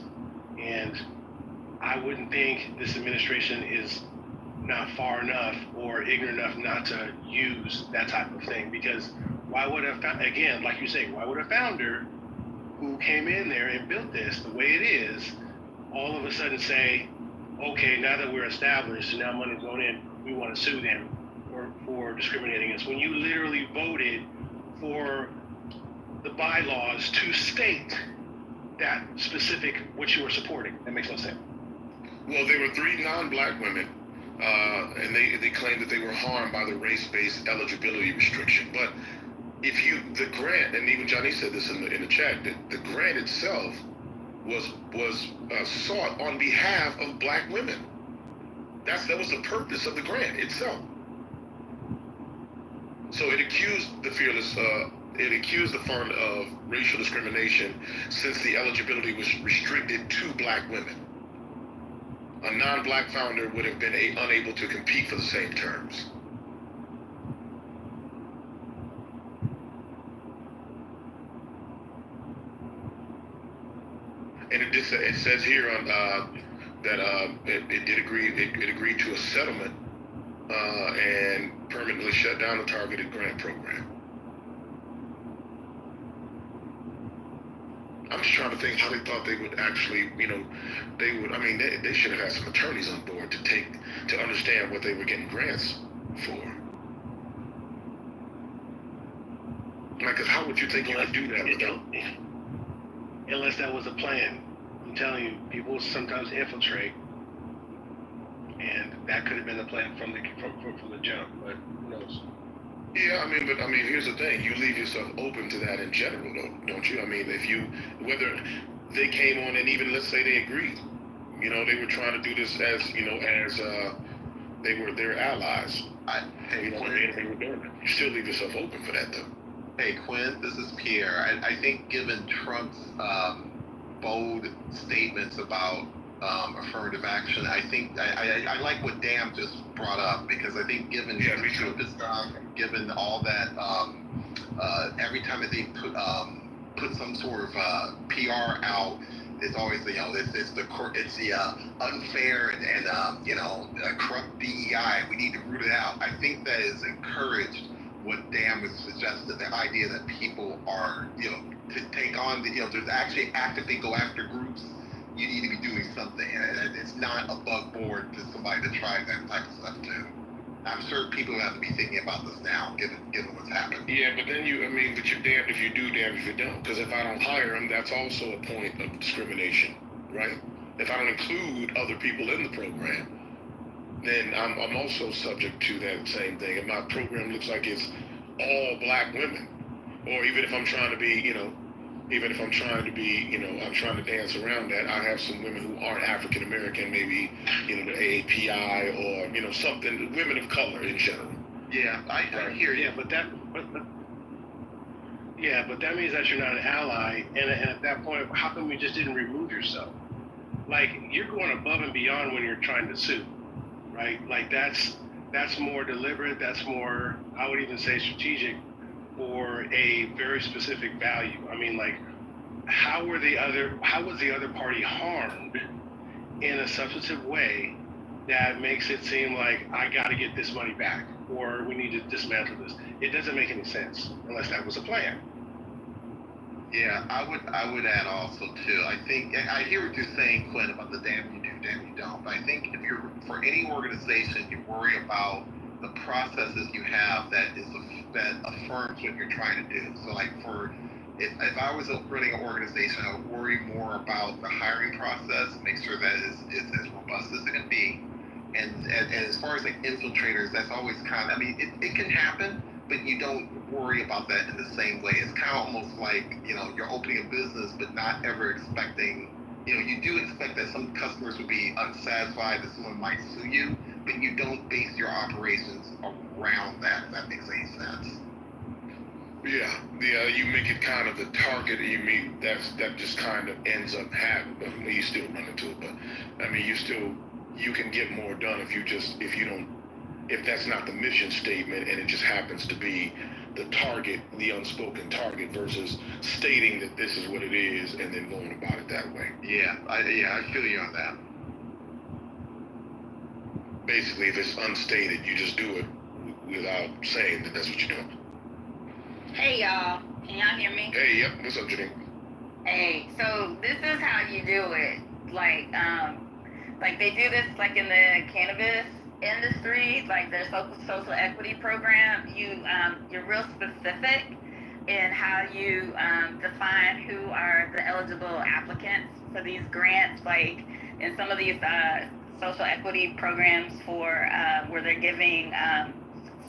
And I wouldn't think this administration is not far enough or ignorant enough not to use that type of thing, because why would again, like you say, why would a founder who came in there and built this the way it is, all of a sudden say, okay, now that we're established and now money's going in, we want to sue them for discriminating us, when you literally voted for the bylaws to state that specific what you were supporting? That makes no sense. Well, there were 3 non-black women, and they claimed that they were harmed by the race-based eligibility restriction. But the grant, and even Johnny said this in the chat, that the grant itself was sought on behalf of black women. That was the purpose of the grant itself. So it accused the fund of racial discrimination since the eligibility was restricted to black women. A non-black founder would have been unable to compete for the same terms. And it says here on that it did agree. It agreed to a settlement and permanently shut down the targeted grant program. I'm just trying to think how they thought they would actually, they should have had some attorneys on board to understand what they were getting grants for. Like, 'cause how would you think you could do that without? Unless that was a plan. I'm telling you, people sometimes infiltrate, and that could have been the plan from the jump. But who knows? Yeah, but here's the thing: you leave yourself open to that in general, don't you? I mean, whether they came on and even let's say they agreed, You know, they were trying to do this as they were their allies. Hey, Quinn, they were doing it. You still leave yourself open for that, though. Hey, Quinn, this is Pierre. I think given Trump's bold statements about affirmative action, I think I like what Dan just brought up, because I think given what Trump has done, given all that, every time that they put some sort of PR out, it's always it's the unfair and corrupt DEI. We need to root it out. I think that is encouraged what Dan was suggesting, the idea that people are to take on to actually actively go after groups. You need to be doing something, and it's not above board to somebody to try that type of stuff too. I'm sure people have to be thinking about this now, given what's happened. Yeah, but then but you're damned if you do, damned if you don't. Because if I don't hire them, that's also a point of discrimination, right? If I don't include other people in the program, then I'm also subject to that same thing. If my program looks like it's all black women, or even if I'm trying to be, I'm trying to dance around that, I have some women who aren't African American, maybe, the AAPI or, something, women of color in general. Yeah, I hear you. Yeah, but that means that you're not an ally, and at that point, how come you just didn't remove yourself? Like, you're going above and beyond when you're trying to sue, right? Like, that's more deliberate, that's more, I would even say, strategic, for a very specific value. I mean, like, how was the other party harmed in a substantive way that makes it seem like I got to get this money back, or we need to dismantle this? It doesn't make any sense unless that was a plan. Yeah, I would add also too. I think I hear what you're saying, Quinn, about the damn you do, damn you don't. But I think if you're for any organization, you worry about the processes you have that affirms what you're trying to do. So, like, if I was running an organization, I would worry more about the hiring process, make sure that it's as robust as it can be. And as far as like infiltrators, that's always kind of, it can happen, but you don't worry about that in the same way. It's kind of almost like, you're opening a business, but not ever expecting, you do expect that some customers would be unsatisfied, that someone might sue you, but you don't base your operations around that, if that makes any sense. Yeah, you make it kind of the target, that just kind of ends up happening, but you still run into it. But you can get more done if that's not the mission statement and it just happens to be the target, the unspoken target, versus stating that this is what it is and then going about it that way. I feel you on that. Basically, if it's unstated, you just do it without saying that that's what you're doing. Hey y'all, can y'all hear me? Hey, yep, what's up, Janine? Hey, so this is how you do it. Like they do this like in the cannabis industry, like their social equity program. You're real specific in how you define who are the eligible applicants for these grants. Like in some of these social equity programs where they're giving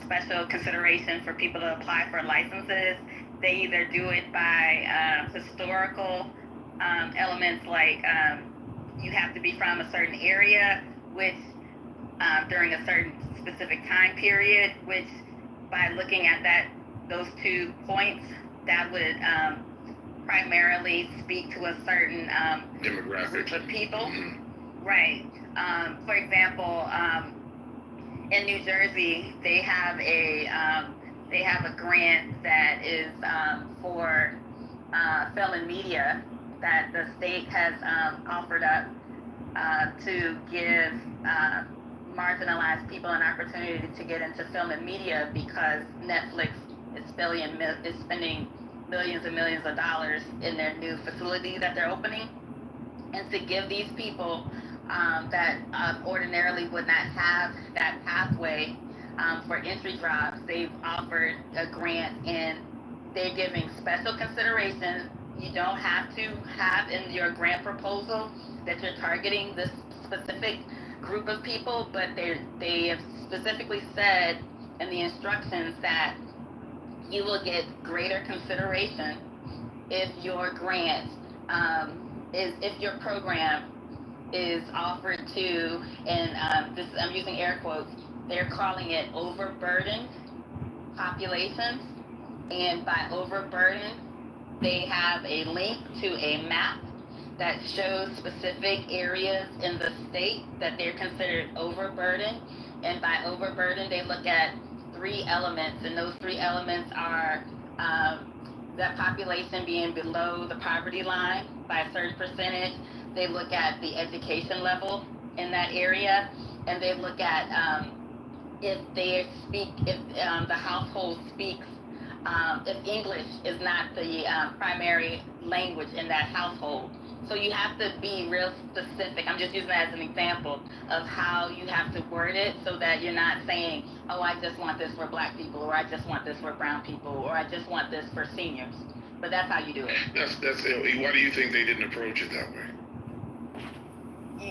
special consideration for people to apply for licenses, they either do it by historical elements, like you have to be from a certain area, which during a certain specific time period, which by looking at those 2 points, that would primarily speak to a certain demographic group of people. Mm-hmm. Right. For example, in New Jersey, they have a grant that is for film and media that the state has offered up to give marginalized people an opportunity to get into film and media, because Netflix is spending millions and millions of dollars in their new facility that they're opening, and to give these people that ordinarily would not have that pathway for entry jobs, they've offered a grant, and they're giving special consideration. You don't have to have in your grant proposal that you're targeting this specific group of people, but they have specifically said in the instructions that you will get greater consideration if your grant if your program is offered to, and this I'm using air quotes, they're calling it overburdened populations. And by overburdened, they have a link to a map that shows specific areas in the state that they're considered overburdened. And by overburdened, they look at 3 elements, and those 3 elements are that population being below the poverty line by a certain percentage. They look at the education level in that area, and they look at if the household speaks, if English is not the primary language in that household. So you have to be real specific. I'm just using that as an example of how you have to word it so that you're not saying, oh, I just want this for black people, or I just want this for brown people, or I just want this for seniors. But that's how you do it. That's why do you think they didn't approach it that way?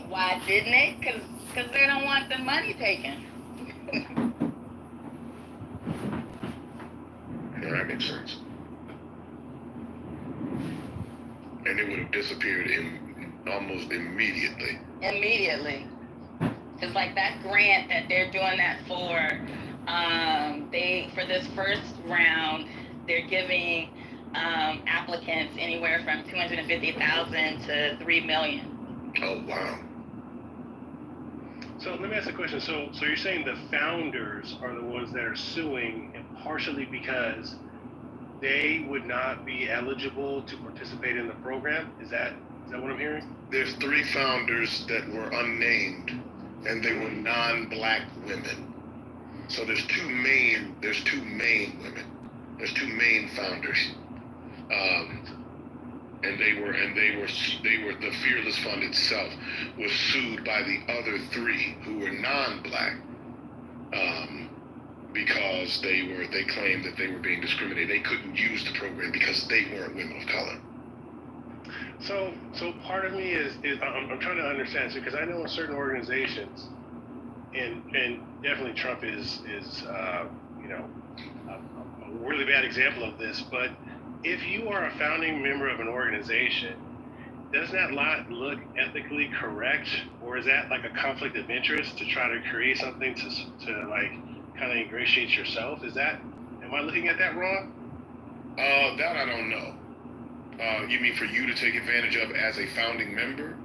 Why didn't they? Because they don't want the money taken. Yeah, that makes sense. And it would have disappeared almost immediately. Immediately. It's like that grant that they're doing that for, for this first round, they're giving applicants anywhere from 250,000 to 3 million. Oh, wow. So let me ask a question. So you're saying the founders are the ones that are suing, and partially because they would not be eligible to participate in the program? Is that what I'm hearing? There's 3 founders that were unnamed, and they were non-black women. So there's two main women. There's 2 main founders. And they were the Fearless Fund itself was sued by the other 3 who were non-black, because they claimed that they were being discriminated. They couldn't use the program because they weren't women of color. So part of me is I'm trying to understand, because I know in certain organizations, and definitely Trump is a really bad example of this, but if you are a founding member of an organization, does that not look ethically correct, or is that like a conflict of interest to try to create something to like kind of ingratiate yourself? Am I looking at that wrong? That I don't know. You mean for you to take advantage of as a founding member?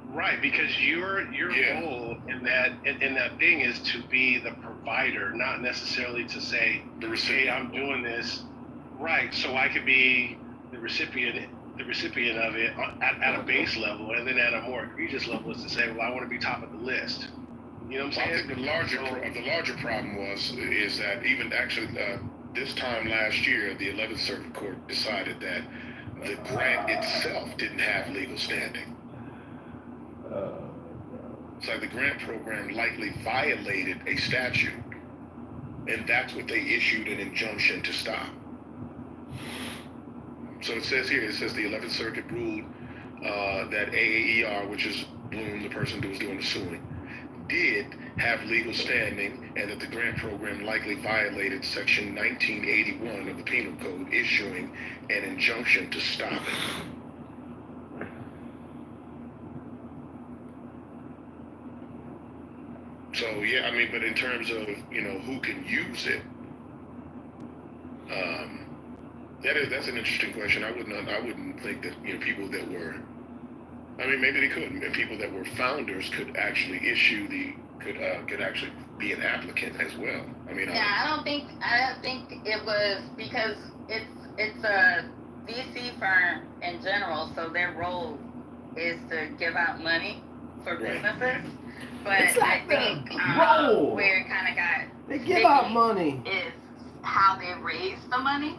Right, because your goal in that thing is to be the provider, not necessarily to say, hey, I'm doing this. Right, so I could be the recipient of it at a base level, and then at a more egregious level is to say, well, I want to be top of the list. You know what I'm saying? I think the larger problem is that even actually this time last year, the 11th Circuit Court decided that the grant itself didn't have legal standing. It's like the grant program likely violated a statute, and that's what they issued an injunction to stop. So it says the 11th Circuit ruled that AAER, which is Bloom, the person who was doing the suing, did have legal standing, and that the grant program likely violated Section 1981 of the Penal Code, issuing an injunction to stop it. So yeah, I mean, but in terms of who can use it, that's an interesting question. I wouldn't think that people that were, I mean, maybe they could. People that were founders could actually could actually be an applicant as well. I mean, I don't think it was, because it's a VC firm in general, so their role is to give out money for businesses. But It's like I think where it kind of got they give out money is how they raise the money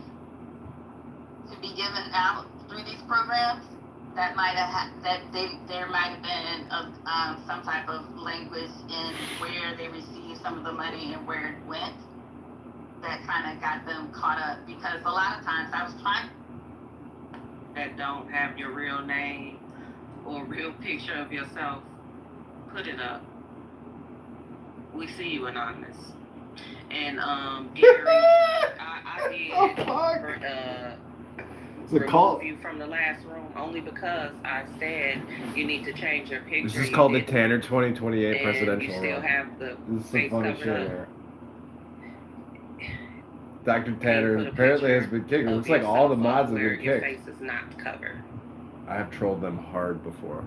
to be given out through these programs. That might have there might have been some type of language in where they received some of the money and where it went that kind of got them caught up, because a lot of times I was trying that don't have your real name or real picture of yourself, put it up. We see you, Anonymous. And Gary, I did remove you from the last room only because I said you need to change your picture. This is You called the didn't, Tanner 2028 and presidential you still run. have the This is some face funny covered shit up. here. Dr. Put Tanner a apparently has picture been kicked. It of looks like all the yourself mods up have where been your kicked. face is not covered. I have trolled them hard before.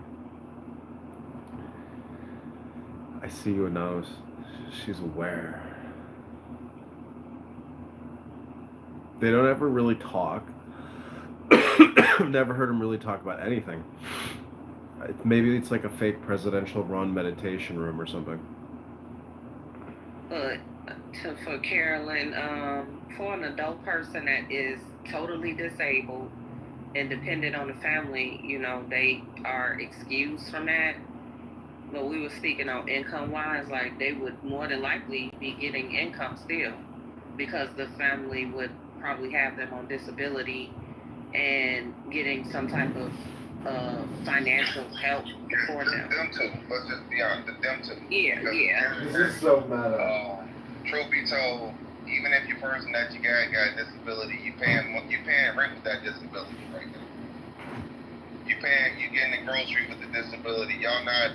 I see you knows. She's aware. They don't ever really talk. I've never heard them really talk about anything. Maybe it's like a fake presidential run meditation room or something. But for Carolyn, for an adult person that is totally disabled and dependent on the family, you know, they are excused from that. But we were speaking on income wise, like they would more than likely be getting income still because the family would probably have them on disability and getting some type of financial help for them. Them two, let's just be honest, them two. Yeah, yeah. This is so meta. Truth be told, even if your person that you got a disability, you paying rent with that disability right now. You getting the grocery with the disability. Y'all not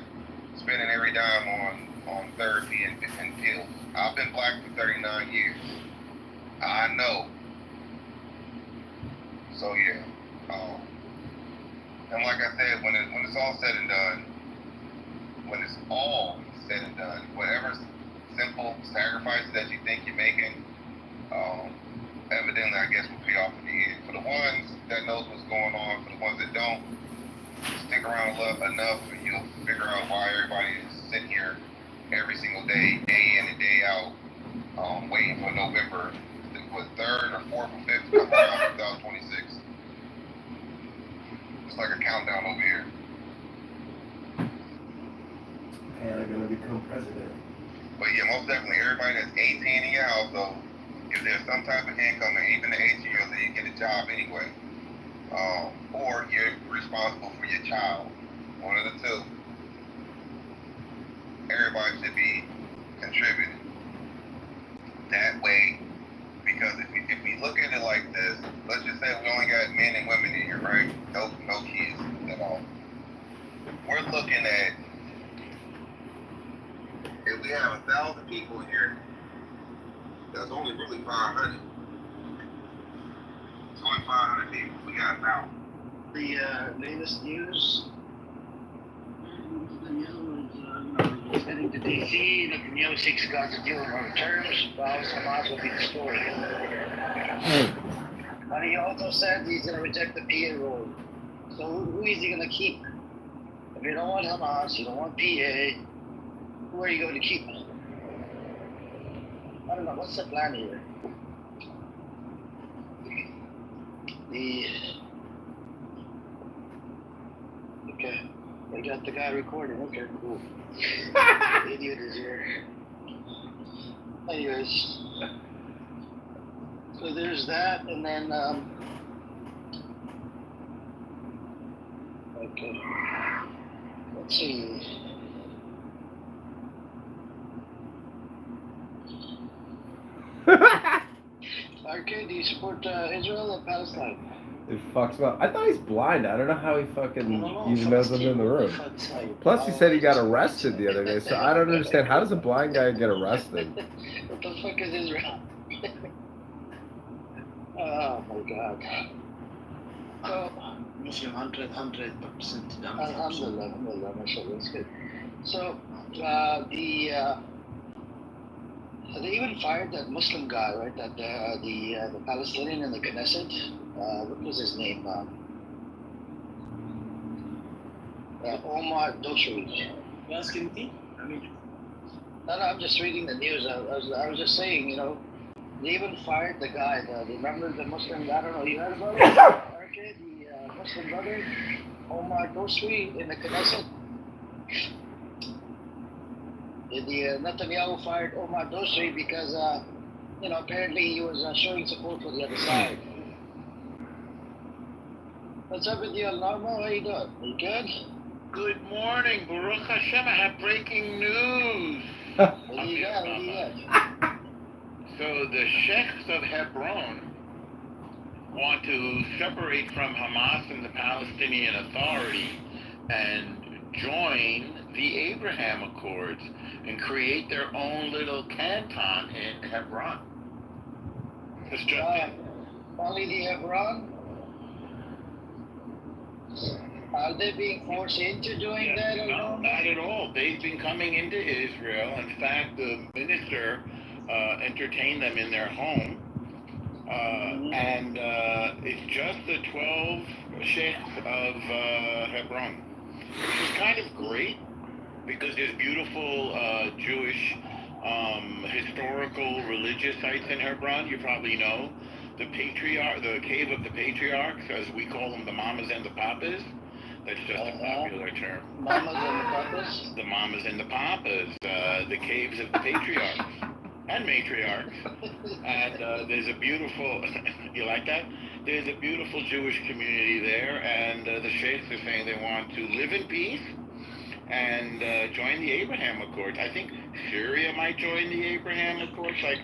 spending every dime on therapy and pills. I've been black for 39 years. I know. So yeah. And like I said, when it's all said and done, whatever simple sacrifices that you think you're making, evidently I guess will pay off in the end. For the ones that knows what's going on, for the ones that don't, stick around enough and you'll figure out why everybody is sitting here every single day, day in and day out, waiting for November, what, 3rd or 4th or 5th to come around 2026. It's like a countdown over here. And I'm gonna become president. But yeah, most definitely, everybody that's 18 in your house, though, if there's some type of income, and even the 18-year-olds, they get a job anyway. Or you're responsible for your child. One of the two. Everybody should be contributing. That way, because if we look at it like this, let's just say we only got men and women in here, right? No kids at all. We're looking at, if we have 1,000 people here, that's only really 500. It's only 500 people. We got 1,000. The latest news. Heading to D.C., Netanyahu seeks God's deal on terms, vows Hamas will be destroyed. And he also said he's going to reject the PA rule. So who is he going to keep? If you don't want Hamas, you don't want PA, who are you going to keep? I don't know, what's the plan here? Okay, I got the guy recording. Okay, cool. Idiot is here. Anyways, so there's that, and then okay. Let's see. Arcade, do you support Israel or Palestine? It fucks him up. I thought he's blind. I don't know how he fucking even knows I'm in the room. Plus, he said he got arrested the other day, so I don't understand. How does a blind guy get arrested? What the fuck is Israel? Oh my god. So, Muslim 100% Alhamdulillah, mashallah, that's good. So, they even fired that Muslim guy, right? That the Palestinian in the Knesset. What was his name? Omar Doshri. You asking me? I mean, No, I'm just reading the news. I was just saying, you know, they even fired the guy. Remember the Muslim? I don't know. You heard about it? Okay, the Muslim brother, Omar Doshri in the Knesset. The Netanyahu fired Omar Doshri because, you know, apparently he was showing support for the other side. What's up with you, Normal? How you doing? Are you good? Good morning, Baruch Hashem. I have breaking news. What do you got? So the sheikhs of Hebron want to separate from Hamas and the Palestinian Authority and join the Abraham Accords and create their own little canton in Hebron. It's just only the Hebron? Are they being forced into doing that? Or no, not at all. They've been coming into Israel. In fact, the minister entertained them in their home. And it's just the 12 sheikhs of Hebron, which is kind of great because there's beautiful Jewish historical religious sites in Hebron. You probably know the cave of the patriarchs, as we call them, the mamas and the papas. That's just a popular term. Mamas and the papas? The mamas and the papas, the caves of the patriarchs and matriarchs. And there's a beautiful, you like that? There's a beautiful Jewish community there, and the sheikhs are saying they want to live in peace and join the Abraham Accords. I think Syria might join the Abraham Accords. Like,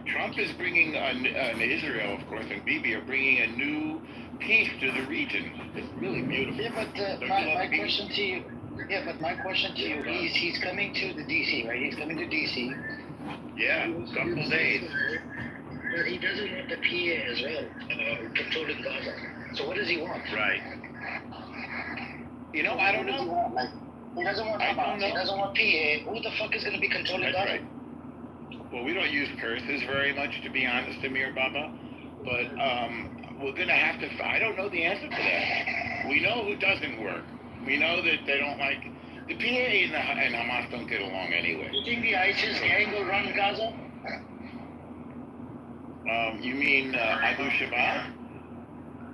Trump is bringing, Israel, of course, and Bibi are bringing a new peace to the region. It's really beautiful. Yeah, but my question to you, he's coming to the DC, right? He's coming to DC. Yeah, couple days. But he doesn't want the PA as well, controlling Gaza. So what does he want? Right. You know, I don't know. He doesn't want Hamas. He doesn't want PA. Who the fuck is going to be controlling Gaza? Right. Well, we don't use curses very much, to be honest, Amir Baba. But we're going to have to... I don't know the answer to that. We know who doesn't work. We know that they don't like... The PA and Hamas don't get along anyway. You think the ISIS gang will run Gaza? You mean Abu Shabaab?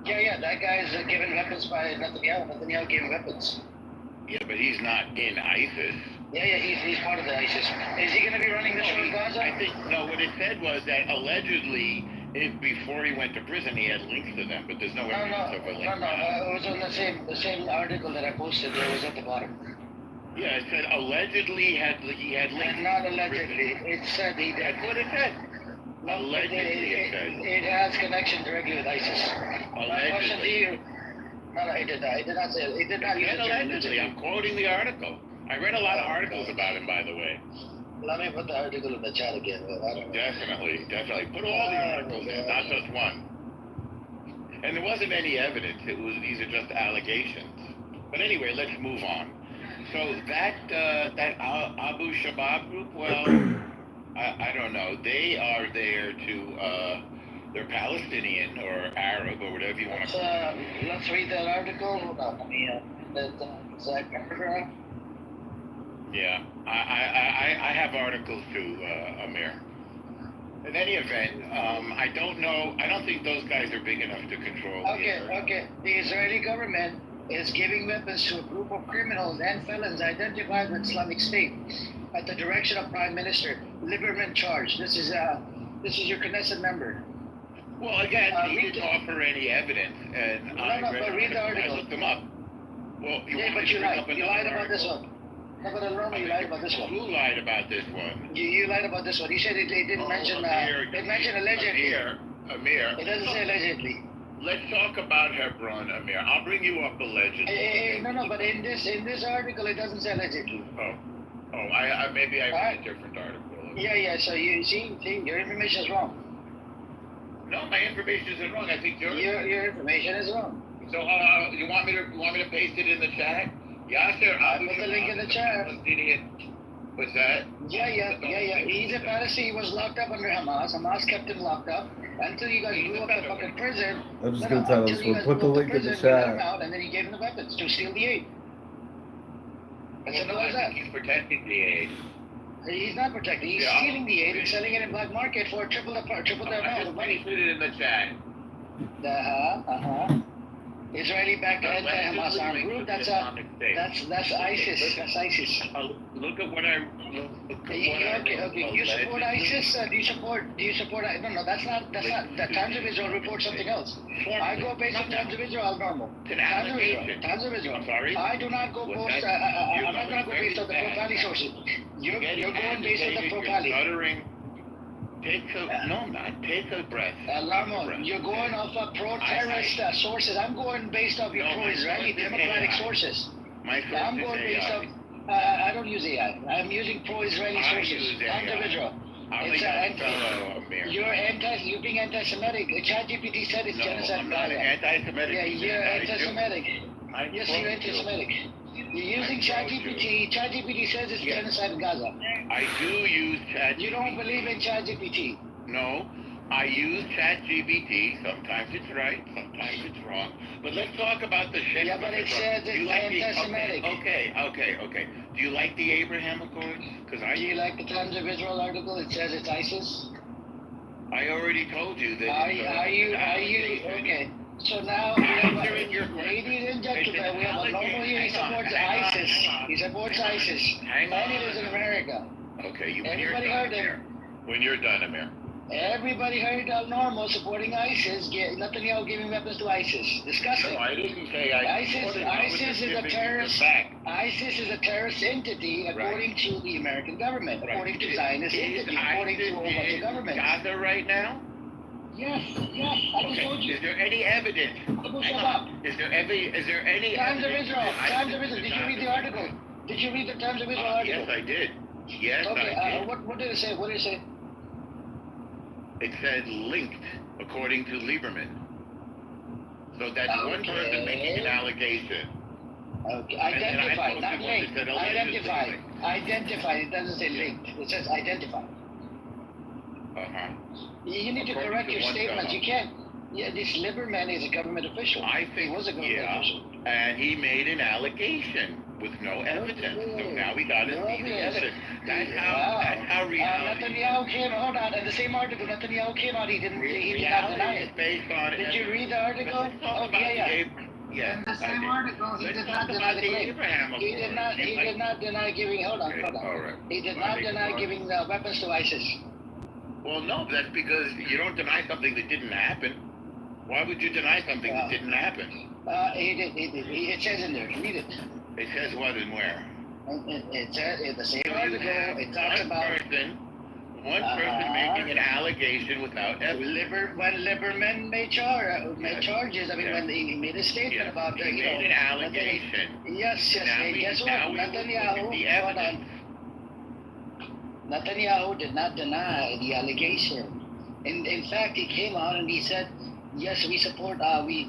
Yeah, that guy's given weapons by Netanyahu. Netanyahu gave him weapons. Yeah, but he's not in ISIS. Yeah, he's part of the ISIS. Is he going to be running the show in Gaza? I think, no, what it said was that allegedly, before he went to prison, he had links to them, but there's no evidence of a link. No, it was on the same article that I posted. It was at the bottom. Yeah, it said allegedly he had links. Not allegedly. It said he did. That's what it said. Allegedly, it said. It has connection directly with ISIS. Allegedly. My question to you. No, it did not. It did not say it. It did not use it. Allegedly. I'm quoting the article. I read a lot of articles about him, by the way. Let me put the article in the chat again. I don't know. Definitely. Put all the articles in, not just one. And there wasn't any evidence. These are just allegations. But anyway, let's move on. So that Abu Shabaab group, well, I don't know. They are there to, they're Palestinian or Arab or whatever you want to call it. Let's read that article. Hold on. Let me that exact paragraph. Yeah, I have articles too, Amir. In any event, I don't know. I don't think those guys are big enough to control. Okay. The Israeli government is giving weapons to a group of criminals and felons identified with Islamic State at the direction of Prime Minister Lieberman charged. This is your Knesset member. Well, again, he didn't offer any evidence, and but read the article. I looked them up. Well, you lied about this one. No, but you lied about this one. Who lied about this one? You lied about this one. You said they didn't mention. They mentioned allegedly. Amir. It doesn't say allegedly. Let's talk about Hebron, Amir. I'll bring you up allegedly. No, but in this article it doesn't say allegedly. Maybe I read a different article. Yeah. So you see, your information is wrong. No, my information isn't wrong. I think your information is wrong. So you want me to paste it in the chat? Yasser, I put the link in the chat. What's that? Yeah. He's a Pharisee. He was locked up under Hamas. Hamas kept him locked up until you guys blew up the fucking prison. I'm just gonna tell us, we'll put the link in the chat. And then he gave him the weapons to steal the aid. I think he's protecting the aid. He's not protecting. He's stealing the aid and selling it in black market for triple the amount of money. Put it in the chat. Israeli-backed anti-Hamas armed group. That's ISIS. That's ISIS. Look at what I. Okay. You support ISIS? Do you support? No. That's not. The Times of Israel reports something else. I go based on Times of Israel normal. Times of Israel. I'm sorry. I do not go post. I'm not going to go based on the Pro-Pali sources. You're going based on the Pro-Pali. Take a breath. Lamo, you're going off of pro-terrorist sources. I'm going based off your pro-Israeli democratic sources. I'm going based off. I don't use AI. I'm using pro-Israeli sources. Individual. You're being anti-Semitic. ChatGPT said it's genocide. I'm not anti-Semitic. Yeah, you're anti-Semitic. Yes, you're anti-Semitic. You're using ChatGPT. ChatGPT says it's genocide in Gaza. I do use ChatGPT. You don't believe in ChatGPT? No, I use ChatGPT. Sometimes it's right, sometimes it's wrong. But let's talk about the shit. Yeah, but it says it's anti-Semitic. Okay. Do you like the Abraham Accords? Do you like the Times of Israel article? It says it's ISIS. I already told you that. Are you okay? So now we have ladies and gentlemen, we have a normal here. He supports ISIS. He supports ISIS. And he lives in America. Okay, everybody heard him. When you're done, Amir. Everybody heard Al Normal supporting ISIS. Netanyahu giving weapons to ISIS. Disgusting. No, I didn't say ISIS is a terrorist. ISIS is a terrorist entity according to the American government, according to Zionist entity, according to the government. Gaza right now? Yes. I just told you. Is there any evidence? Shut up. Is there any Times of Israel. Times of Israel. Did you read the article? Did you read the Times of Israel article? Yes, I did. Yes, okay, I did. What did it say? What did it say? It said linked, according to Lieberman. So that's one person making an allegation. Okay, identified, not linked. Identified. It doesn't say linked. It says identified. You need to correct your statements. You can't. Yeah, this Lieberman is a government official. I think he was a government official. And he made an allegation with no evidence. So now we got to see the evidence. That's how reality. Netanyahu came. Hold on. In the same article, Netanyahu came out. He did not deny it. Did you read the article? Yeah. In the same article, he did not deny the claim. He did not deny giving. Hold on. All right. He did not deny giving weapons to ISIS. Well, no, that's because you don't deny something that didn't happen. Why would you deny something that didn't happen? He did. It says in there. Read it. It says what and where? It says in the same article. It talks about one person making an allegation without evidence. When Lieberman made charges, I mean, when he made a statement about he made an allegation. Yes. Guess what? Netanyahu did not deny the allegation. In fact, he came out and he said, yes, we support we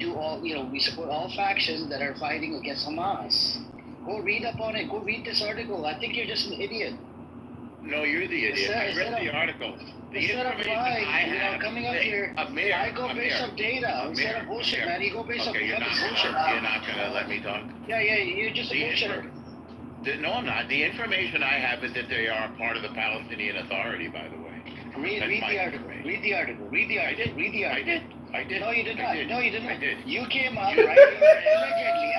support all factions that are fighting against Hamas. Go read up on it. Go read this article. I think you're just an idiot. No, you're the idiot. I read the article. Instead of lying, coming up here, I go based on data. Instead of bullshit, man. You go based on bullshit. You're not gonna let me talk? Yeah, you're just a bullshitter. No, I'm not. The information I have is that they are part of the Palestinian Authority, by the way. Read the article. Read the article. I did. No, you did not. I did. You came out right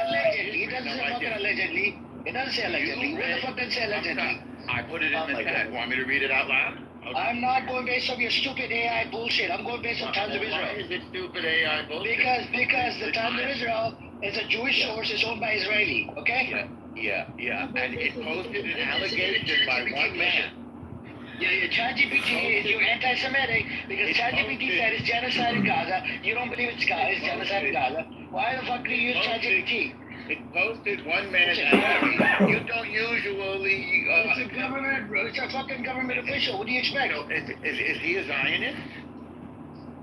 allegedly. It doesn't say fucking allegedly. It doesn't say allegedly. Where the fuck does it say allegedly? I put it in the chat. Want me to read it out loud? Okay. I'm not going based on your stupid AI bullshit. I'm going based on Times of Israel. Why is it stupid AI bullshit? Because the Times of Israel is a Jewish source. It's owned by Israeli. Okay? Yeah. And it posted an allegation by one man. Yeah, ChatGPT is anti-Semitic because ChatGPT said it's genocide in Gaza. You don't believe it's genocide in Gaza. Why the fuck do you use ChatGPT? It posted one man. You don't usually. It's a government. It's a fucking government official. What do you expect? Is he a Zionist?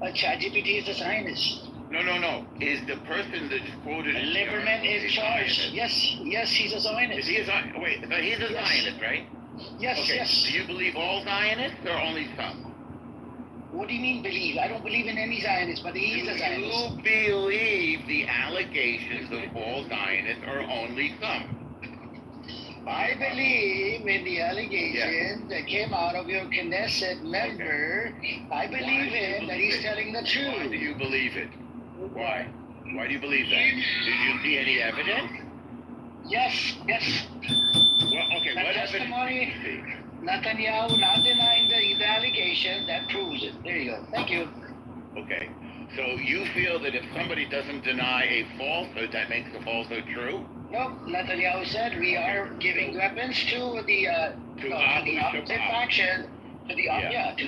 ChatGPT is a Zionist. No. Is the person that's quoted? Lieberman is charged. Yes, he's a Zionist. Is he a Zionist? Wait, so he's a Zionist, right? Yes, okay. yes. Do you believe all Zionists or only some? What do you mean believe? I don't believe in any Zionists, but he is a Zionist. Do you believe the allegations of all Zionists or only some? I believe in the allegations that came out of your Knesset member. I believe him that he's telling the truth. Why do you believe it? Why? Why do you believe that? Did you see any evidence? Yes. Well, okay, what testimony, evidence did you see? Netanyahu not denying the allegation, that proves it. There you go. Thank you. Okay. So you feel that if somebody doesn't deny a falsehood, that makes the falsehood true? Nope. Netanyahu said we are giving weapons to the opposite faction. to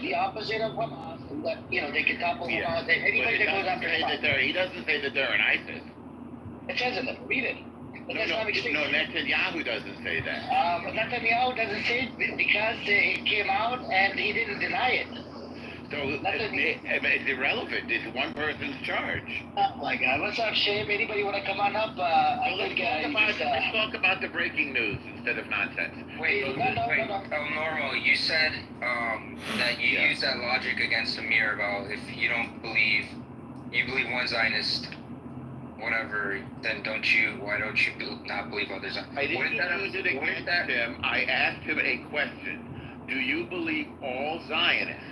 the opposite of Hamas, that they can topple Hamas. Anybody that goes after Hamas. He doesn't say that they're an ISIS. It says in it. Read it. No, Netanyahu doesn't say that. Netanyahu doesn't say it because it came out and he didn't deny it. So it's irrelevant. It's one person's charge. Oh my God! What's up, Shane? Anybody want to come on up? Let's talk about the breaking news instead of nonsense. Wait, Normal, you said that you use that logic against Amir about if you believe one Zionist, whatever, then why don't you not believe others? I didn't use it against him. I asked him a question. Do you believe all Zionists?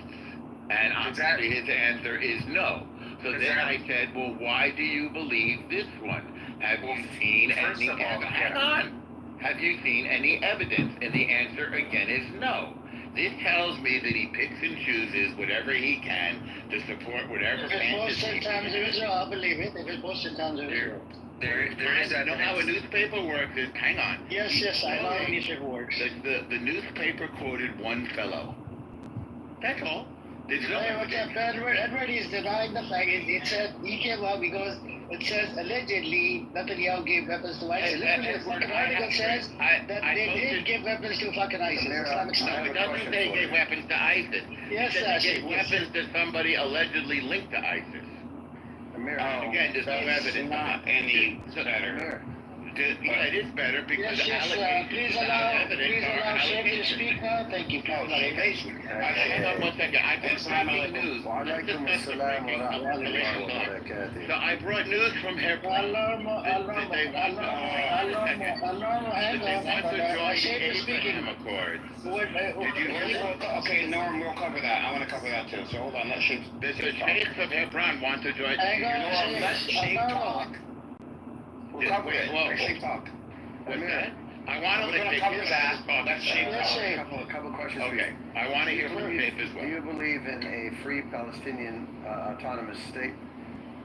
And obviously his answer is no. So then I said, well, why do you believe this one? Have you seen any evidence? Hang on. Have you seen any evidence? And the answer again is no. This tells me that he picks and chooses whatever he can to support whatever fantasy. If it's posted times Israel, I'll believe it. If it's posted times Israel. There is that. You know how a newspaper works? Hang on. Yes, I know how a newspaper works. The newspaper quoted one fellow. That's all. Edward is denying the fact. It said he came up because it says allegedly Netanyahu gave weapons to ISIS. Literally, the fucking article says that they did give weapons to fucking ISIS. Islamic State. No, it doesn't say they gave weapons to ISIS. Yes, they gave weapons to somebody allegedly linked to ISIS. Again, there's no evidence. Not any better. Yeah, it is better because please allow Shane to speak now. Thank you. Hold on 1 second. I brought breaking news. So I brought news from Hebron. Okay, Norm, we'll cover that. I want to cover that too. So hold on, let's see. The Sheikhs of Hebron want to join. Let Sheikh talk. We'll cover it. Let Sheikh talk. I want to cover that. Let's Sheikh talk. A couple questions. Okay. I want to hear from Sheikh as well. Do you believe in a free Palestinian autonomous state?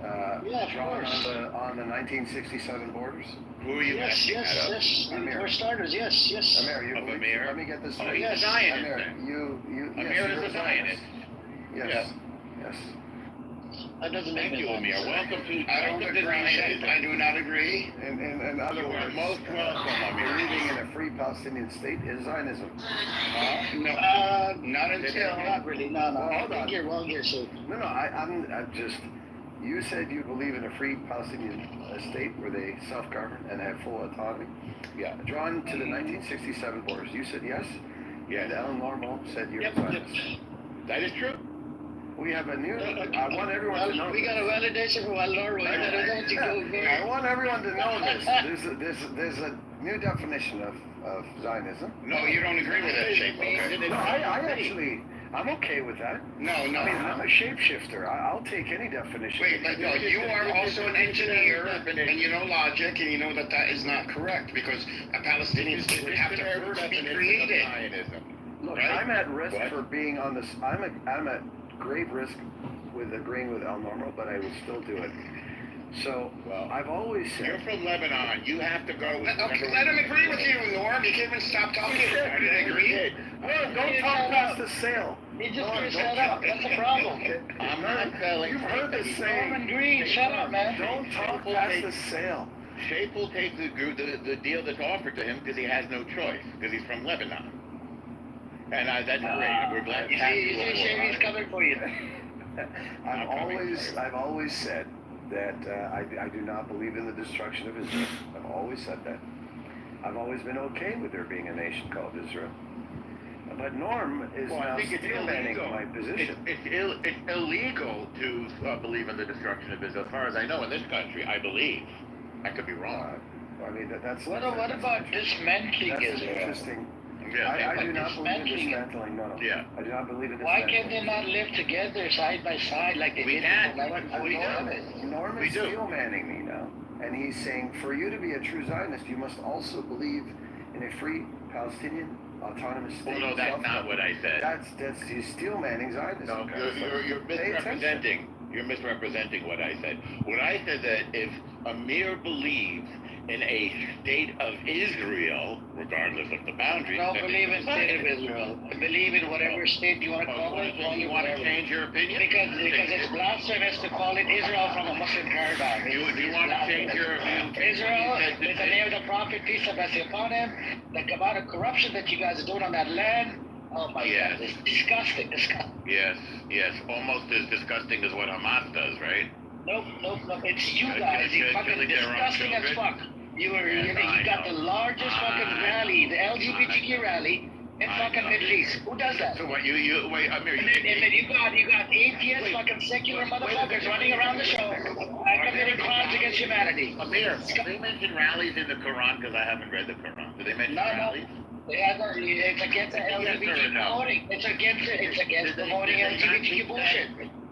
Drawn on the 1967 borders? Who are you asking? Yes. For starters, yes. Amir, let me get this straight. He's a Zionist. Amir is a Zionist. Yes. That doesn't make you, Amir. Welcome to. I don't agree. I do not agree. In other words, most welcome, Amir. Believing in a free Palestinian state is Zionism. No, not until. Not really. No. I think you're wrong here, sir. No. I'm just. You said you believe in a free Palestinian state where they self-govern and have full autonomy. Yeah. Drawn to the 1967 borders. You said yes. Yeah. And Alan Normal said you're a Zionist. That is true. We have a new. I want everyone to know. We got a validation from Alan Normal. I want everyone to know this. There's a new definition of Zionism. No, you don't agree with that, Sheikh. Okay. No, I actually. I'm okay with that. No. I mean, I'm a shapeshifter. I'll take any definition. Wait, but no, you are also an engineer, and you know logic, and you know that is not correct, because a Palestinian state would have to first be created. Look, right? I'm at risk for being on this. I'm at grave risk with agreeing with Al Normal, but I will still do it. So, I've always said... You're from Lebanon. You have to go with... Okay, let him agree with you, Norm. You can't even stop talking. I didn't agree. Well, don't talk past the sale. He just can't shut up. That's a problem. I'm not selling. You've heard the saying. Norman Green, shut up, man. Don't talk past the sale. Shape will take the deal that's offered to him because he has no choice, because he's from Lebanon. And that's great. We're glad to have you. You see, he's coming for you. I've always said that I do not believe in the destruction of Israel. I've always said that. I've always been okay with there being a nation called Israel. But Norm is now still manning my position. It's illegal to believe in the destruction of Israel. As far as I know, in this country, I believe. I could be wrong. I mean, that's... What about dismantling Israel? That's interesting. Yeah, I do not believe in dismantling, no. Yeah. I do not believe in dismantling. Why can't they not live together side by side like they did? Norm is still manning me now. And he's saying, for you to be a true Zionist, you must also believe in a free Palestinian autonomous state. Well, no, that's not what I said. He's still manning Zionism. No, you're misrepresenting. You're misrepresenting what I said. What I said that if Amir believes in a state of Israel, regardless of the boundaries. I don't believe in state of Israel. I believe in whatever state you want to call it. You want to change your opinion? Because it's blasphemous to call it Israel from a Muslim paradigm. Do you want to change your view? Israel is the name of the prophet, peace and blessing upon him. The amount of corruption that you guys are doing on that land, oh my God, it's disgusting. Yes, almost as disgusting as what Hamas does, right? Nope. It's you guys. You fucking disgusting as fuck. You got the largest fucking rally, the LGBTQ rally in fucking Middle East. Who does that? So what wait, Amir, and then you got atheists, fucking secular motherfuckers running around the show, committing crimes against humanity. Amir, do they mention rallies in the Quran? Because I haven't read the Quran. Do they mention rallies? It's against the LGBT promoting. It's against promoting LGBT bullshit.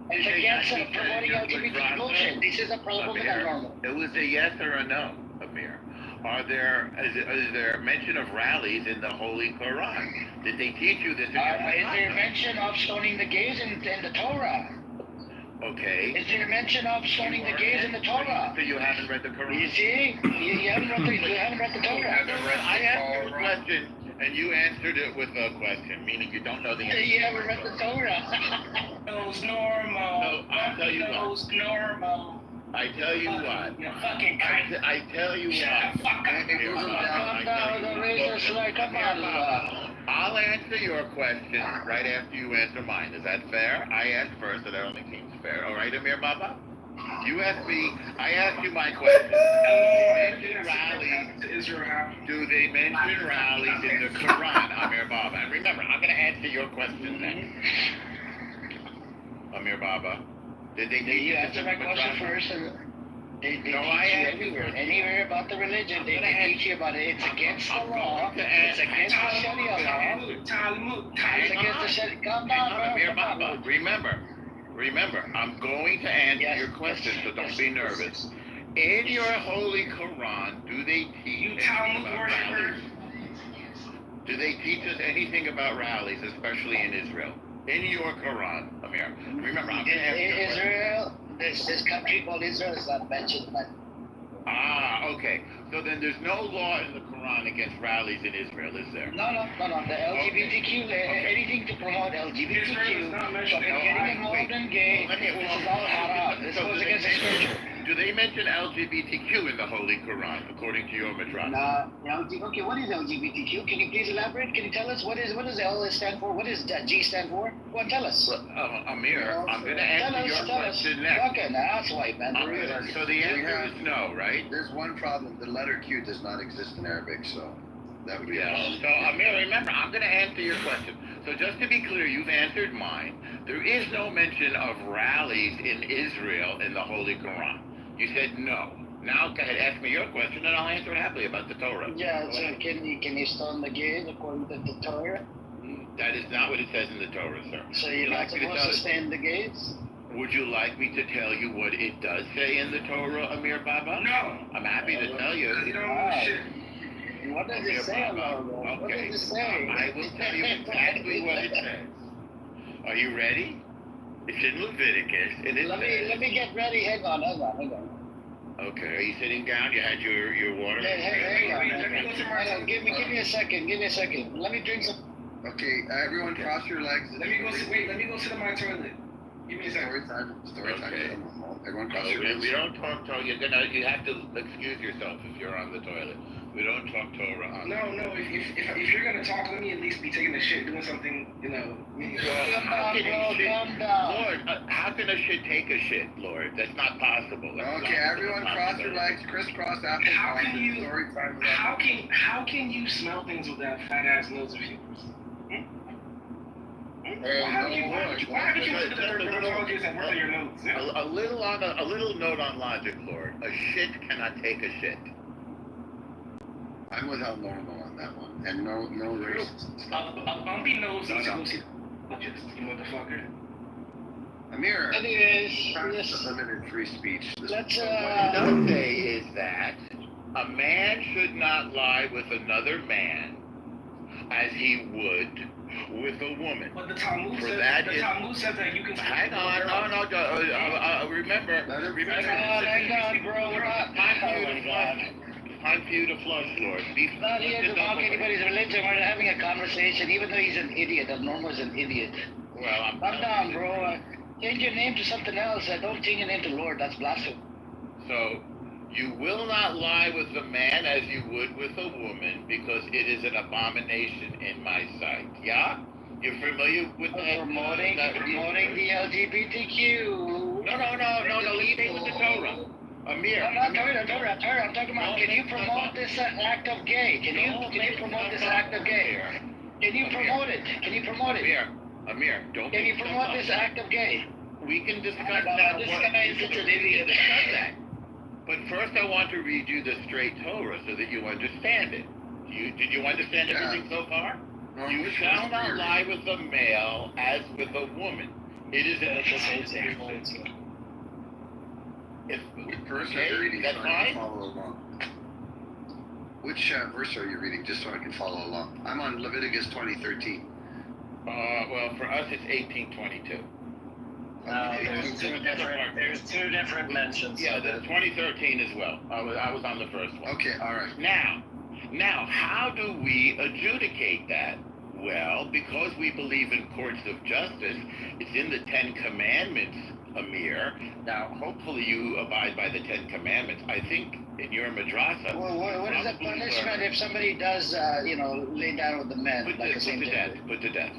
It's against promoting LGBT bullshit. This is a problem with that normal. It was a yes or a no, Amir. Is there mention of rallies in the Holy Quran? Did they teach you this? Is there mention of stoning the gays in the Torah? Okay. Is there mention of stoning the gays in the Torah? So you haven't read the Quran? You see? You haven't read the Torah. I asked you a question, and you answered it with a question, meaning you don't know the answer. You haven't read the Torah. It was normal. No, I'll tell you what. It was normal. I tell you what. You fucking cunt. I tell you what. Come on. I'll answer your question right after you answer mine. Is that fair? I asked first, so that only seems fair. All right, Amir Baba? You asked me, I asked you my question. Do they mention rallies in the Quran, Amir Baba? And remember, I'm going to answer your question next. Amir Baba, did they teach you answer my question first? They teach you anywhere about the religion. They teach you about it. It's against the law. It's against the Sharia law. It's against the Sharia. Come down, Amir Baba, remember, I'm going to answer your question, so don't be nervous. In your Holy Quran, do they teach anything about rallies? Do they teach us anything about rallies, especially in Israel? In your Quran, Amir. Remember, I'm going to ask you Israel, this country called Israel is not mentioned. Okay. So then there's no law in the Quran against rallies in Israel, is there? No. The LGBTQ, anything to promote LGBTQ, getting involved in gay, this is all haram. This goes against the scripture. Do they mention LGBTQ in the Holy Quran, according to your Midrash? Okay, what is LGBTQ? Can you please elaborate? Can you tell us what does L stand for? What does G stand for? Go on, tell us. Amir, I'm going to answer your question next. Okay, now that's white, man. So the answer is no, right? There's one problem. The letter Q does not exist in Arabic, so that would be a problem. So Amir, remember, I'm going to answer your question. So just to be clear, you've answered mine. There is no mention of rallies in Israel in the Holy Quran. You said no. Now go ahead, ask me your question, and I'll answer it happily about the Torah. Yeah, so can you stone the gays according to the Torah? That is not what it says in the Torah, sir. So you're not supposed to stone the gays? Would you like me to tell you what it does say in the Torah, Amir Baba? No. I'm happy to tell you. You don't know shit. What does it say, Amir? What does it say? I will tell you exactly what it says. Are you ready? It's in Leviticus, and it Let me get ready. Hang on. Okay, are you sitting down? You had your water? Hang on. Give me a second. Let me drink some. Okay, everyone cross your legs. Let me go sit in my toilet. Give me a second. Story time. Everyone cross your legs. We don't talk Torah. You have to excuse yourself if you're on the toilet. We don't talk Torah on No. If you're gonna talk, let me at least be taking a shit, doing something, Lord, how can a shit take a shit, Lord? That's not possible. Okay, everyone cross your legs, crisscross apple. How can you smell things with that fat ass nose of yours? Why haven't you went to the dermatologist and worked on your nose? A little note on logic, Lord. A shit cannot take a shit. I'm without normal on that one, and no racist. A bumpy nose needs to go see the dermatologist, you motherfucker. Amir, Anyways, limited free speech. Let's What it does say is that a man should not lie with another man as he would with a woman. But the Talmud says that you can. Hang on, no. Remember. hang on, bro. Time for you to flush, Lord. He's not here to mock anybody's religion. We're having a conversation, even though he's an idiot. Abnormal's an idiot. Well, I'm down, bro. Change your name to something else. Don't change your name to Lord. That's blasphemy. So, you will not lie with a man as you would with a woman, because it is an abomination in my sight. Yeah? You're familiar with that? Promoting the LGBTQ. No, stay with the Torah. Amir. I'm talking about, can you promote this act of gay? Can you promote this act of gay? Can you promote it? Can you promote it? Amir, don't. Can you promote this act of gay? We can discuss that. This guy is such an idiot. Discuss that. But first, I want to read you the straight Torah so that you understand it. Did you understand everything so far? You shall not lie with a male as with a woman. It is an abomination. Which verse are you reading? That's so I can fine. follow along. Which verse are you reading, just so I can follow along? I'm on Leviticus 20:13. Well, for us, it's 18:22. There's two different mentions. Yeah, the 2013 as well. I was on the first one. Okay, all right. Now, how do we adjudicate that? Well, because we believe in courts of justice, it's in the Ten Commandments, Amir. Now, hopefully you abide by the Ten Commandments. I think in your madrasa... Well, what is the punishment if somebody does, lay down with the men? Put to death. Put to death.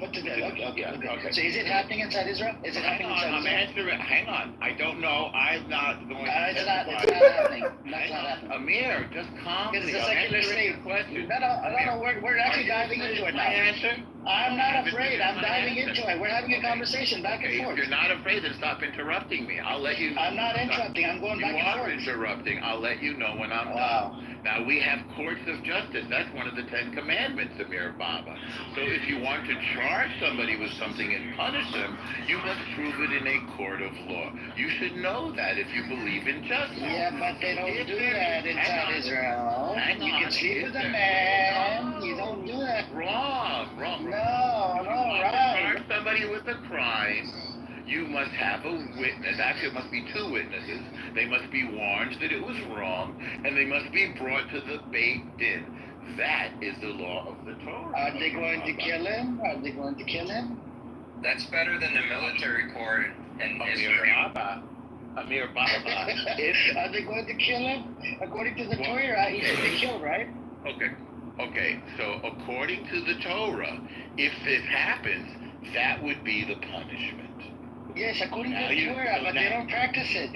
Okay. So is it happening inside Israel? Is it happening inside Israel? Hang on. I don't know. I'm not going to it's not happening. That's not happening. Amir, just calm down. It's a secular state. No, we're actually diving into it now. I'm not afraid. I'm diving into it. We're having a conversation back and forth. If you're not afraid, then stop interrupting me. I'll let you know. I'm not interrupting. I'm going back and forth. You are interrupting. I'll let you know when I'm done. Now, we have courts of justice. That's one of the Ten Commandments, Amir Baba. So if you want to charge somebody with something and punish them, you must prove it in a court of law. You should know that if you believe in justice. Yeah, but they don't do that inside Israel. You can sleep with a man. You don't do that. Wrong. No, right. Charge somebody with a crime. You must have a witness. Actually, it must be two witnesses. They must be warned that it was wrong, and they must be brought to the Beit Din. That is the law of the Torah. Are they going to kill him? That's better than the military court in Israel. Amir Baba. Are they going to kill him? According to the Torah, he should be killed, right? Okay. So according to the Torah, if this happens, that would be the punishment. Yes, according to the Torah, but they don't practice it.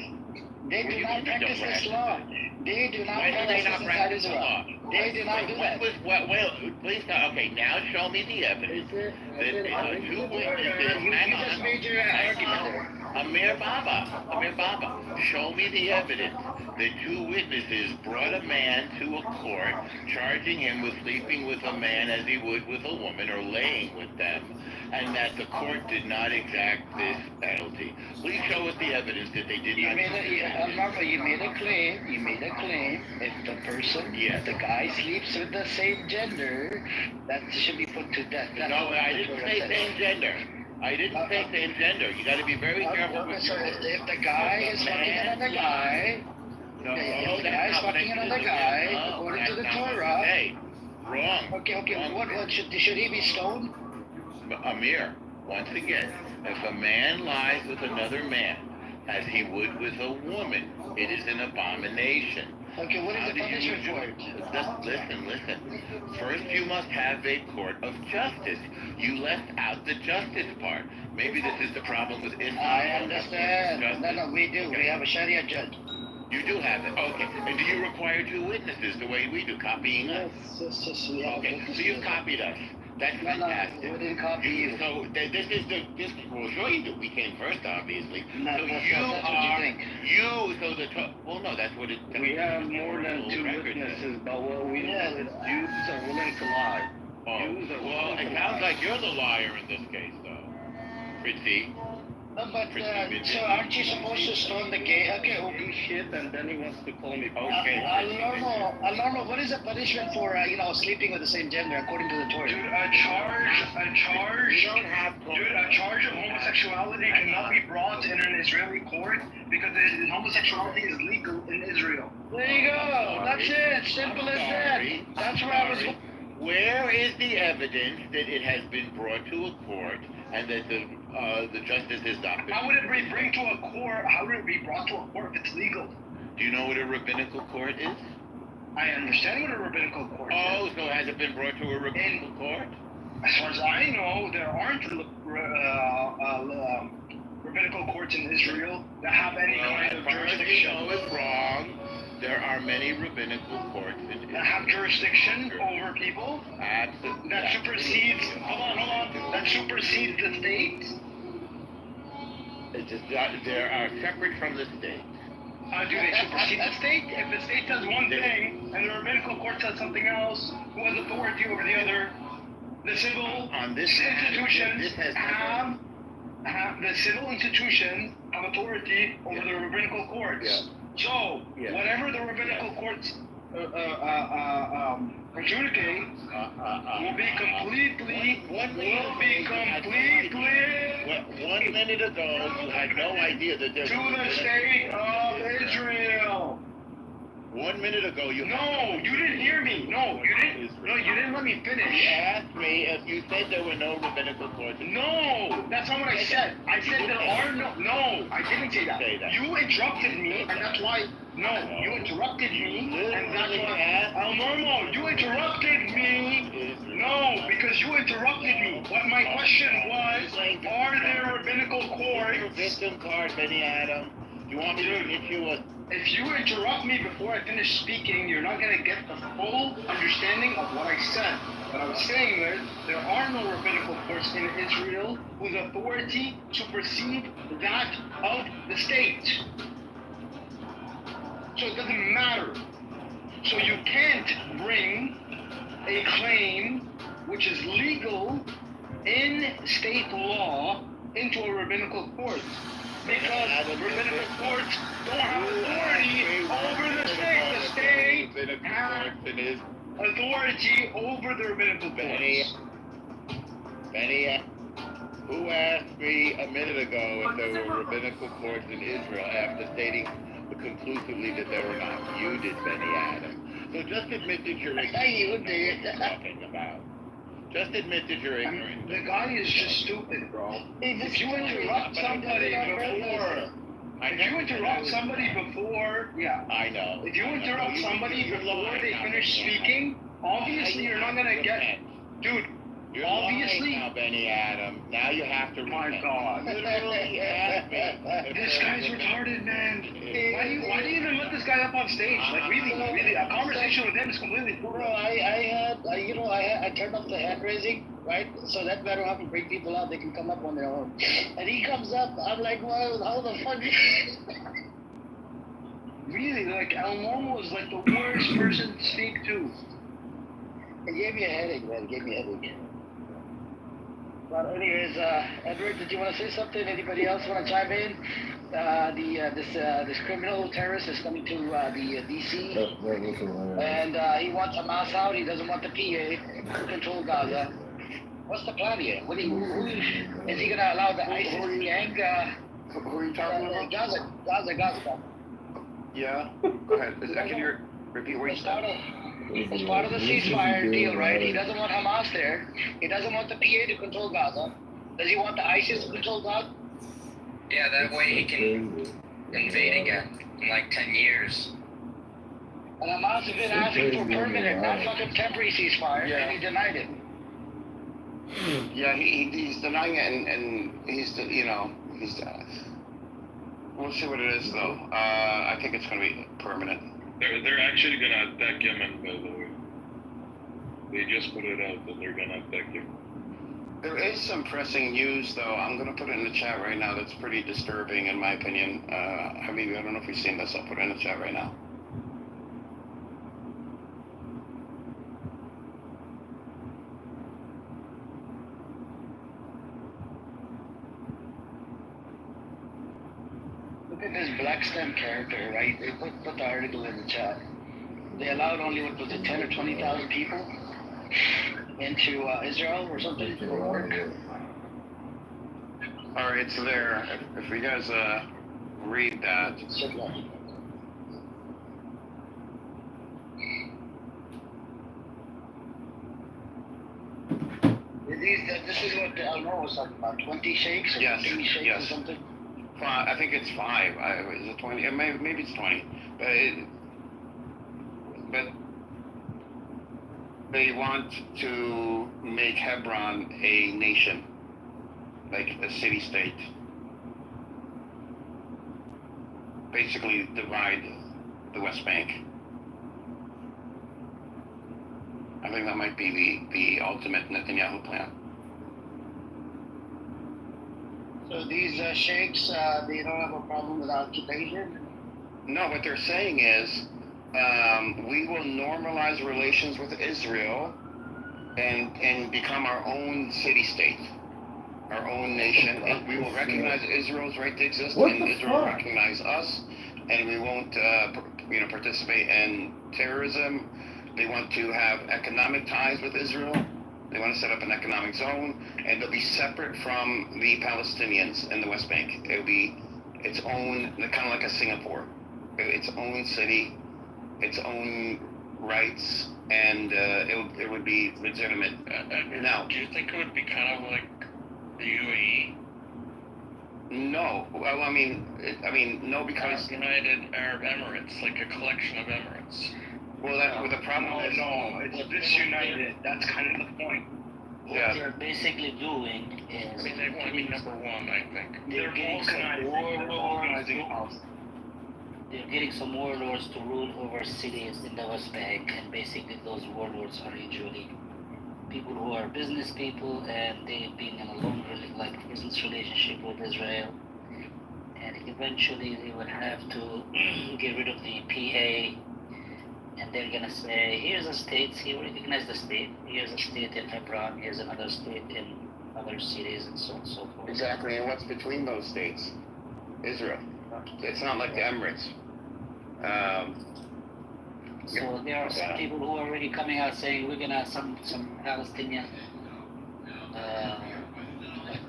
They do not practice this law. They do not practice this inside Israel. They do not do that. Well, please, okay, now show me the evidence. That two witnesses, You just made your argument there. Amir Baba, show me the evidence that two witnesses brought a man to a court charging him with sleeping with a man as he would with a woman or laying with them, and that the court did not exact this penalty. Please show us the evidence that they did not. You made a claim. If the person, the guy sleeps with the same gender, that should be put to death. No, I didn't say same gender. I didn't say same gender. You got to be very careful with your words. If the guy is fucking another guy, if the guy is fucking another guy, according to the Torah. Hey, wrong. Okay. What should he be stoned? Amir, once again, if a man lies with another man as he would with a woman, it is an abomination. Okay, what is the punishment for it? Listen. First, you must have a court of justice. You left out the justice part. Maybe this is the problem with Islam. I understand. No, we do. We have a Sharia judge. You do have it. Okay. And do you require two witnesses the way we do, copying us? Yes. Okay. So you've copied us. That's fantastic. No, we didn't copy you. So we'll show you that we came first, obviously. No, so that's you what you think. Well, no, that's what it. We have more than two witnesses, but what we know is Jews are willing to lie. Well, it sounds like you're the liar in this case, though. Fritzy. No, but so aren't you supposed to stone the gay? Okay, do shit, and then he wants to call me Alarmo, what is the punishment for sleeping with the same gender according to the Torah? Dude, a charge of homosexuality cannot be brought in an Israeli court because homosexuality is legal in Israel. There you go. That's it. Simple as that. That's where I was. Where is the evidence that it has been brought to a court and that the justice has not been? How would it be brought to a court? How would it be brought to a court if it's legal? Do you know what a rabbinical court is? I understand what a rabbinical court is. Oh, so has it been brought to a rabbinical court? As far as I know, there aren't rabbinical courts in Israel that have any kind of jurisdiction. You know it's wrong. There are many rabbinical courts that have jurisdiction over people. Absolutely. That supersedes. Hold on. That supersedes the state. They are separate from the state. Do they supersede the state? If the state does one thing and the rabbinical court says something else, who has authority over the other? The civil institutions have the civil institutions have authority over the rabbinical courts. Yeah. So whatever the rabbinical courts adjudicate will be completely. 1 minute ago, you had no idea that there was to the state of Israel. 1 minute ago, you didn't hear me. No, you didn't. No, you didn't let me finish. You asked me if you said there were no rabbinical courts. No, that's not what I said. I said there are no. No, I didn't say that. You interrupted me, and that's why. No, you interrupted me, and that's why. Normal, you interrupted me. No, because you interrupted me. What my question was: are there rabbinical courts? Victim card, Benny Adam. You want me to issue a? If you interrupt me before I finish speaking, you're not going to get the full understanding of what I said. What I was saying is, there are no rabbinical courts in Israel whose authority supersede that of the state. So it doesn't matter. So you can't bring a claim which is legal in state law into a rabbinical court. Because rabbinical courts don't have authority over the state. The state has authority over the rabbinical courts. Benny, who asked me a minute ago if there were rabbinical courts in Israel after stating conclusively that there were not? You did, Benny Adam. So just admit that you're ignorant. You did. Talking about. Just admit that you're ignorant. The guy is just stupid, bro. If you interrupt somebody before, I know. If you interrupt somebody before they finish speaking, obviously you're not gonna get, dude. You're obviously now, Benny Adam. Now you have to. My God. Literally ask me. This guy's retarded, man. Why do you even let this guy up on stage? Like really, a conversation with him is completely. Bro, I turned off the hand raising, right? So that way I don't have to bring people out. They can come up on their own. And he comes up. I'm like, well, how the fuck? Really, like El Normo is like the worst person to speak to. It gave me a headache, man. It gave me a headache. But anyways, Edward, did you want to say something? Anybody else want to chime in? This criminal terrorist is coming to the DC, and he wants Hamas out. He doesn't want the PA to control Gaza. What's the plan here? Is he going to allow the ISIS gang? Who are you talking about? Gaza. Yeah. Go ahead. Can you repeat what you said? It's part of the ceasefire deal, right? He doesn't want Hamas there. He doesn't want the PA to control Gaza. Does he want the ISIS to control Gaza? Yeah, that way he can invade again in like 10 years. And Hamas has been asking for permanent, not fucking temporary ceasefire, and he denied it. Yeah, he's denying it, and he's we'll see what it is, though. I think it's going to be permanent. They're actually gonna attack Yemen, by the way. They just put it out that they're gonna attack Yemen. There is some pressing news, though. I'm gonna put it in the chat right now. That's pretty disturbing, in my opinion. Habibi, I don't know if you've seen this. I'll put it in the chat right now. Look at this black stem character, right? They put the article in the chat. They allowed only, what was it, 10 or 20,000 people into Israel or something for work. All right, so there, if you guys read that. This is what Elmore was talking about, 20 shakes or 15 shakes or something? I think it's 5. Is it 20? Maybe it's 20. But they want to make Hebron a nation, like a city-state. Basically divide the West Bank. I think that might be the ultimate Netanyahu plan. So these sheikhs, they don't have a problem with occupation? No, what they're saying is, we will normalize relations with Israel and become our own city-state, our own nation, and we will recognize Israel's right to exist, and Israel will recognize us, and we won't, participate in terrorism. They want to have economic ties with Israel. They want to set up an economic zone, and they'll be separate from the Palestinians in the West Bank. It'll be its own, kind of like a Singapore, its own city, its own rights, and it would be legitimate. Now, do you think it would be kind of like the UAE? No. Well, I mean, no, because United Arab Emirates, like a collection of emirates. Well, the problem is it's disunited. That's kind of the point. What they're basically doing is... they want to be number one, I think. They're getting some warlords. They're getting some warlords to rule over cities in the West Bank, and basically those warlords are usually people who are business people, and they've been in a long, business relationship with Israel. And eventually they would have to get rid of the PA. And they're gonna say, here's a state, we recognize the state. Here's a state in Hebron, here's another state in other cities, and so on and so forth. Exactly, and what's between those states? Israel. It's not like the Emirates. So there are some people who are already coming out saying, we're gonna, some Palestinian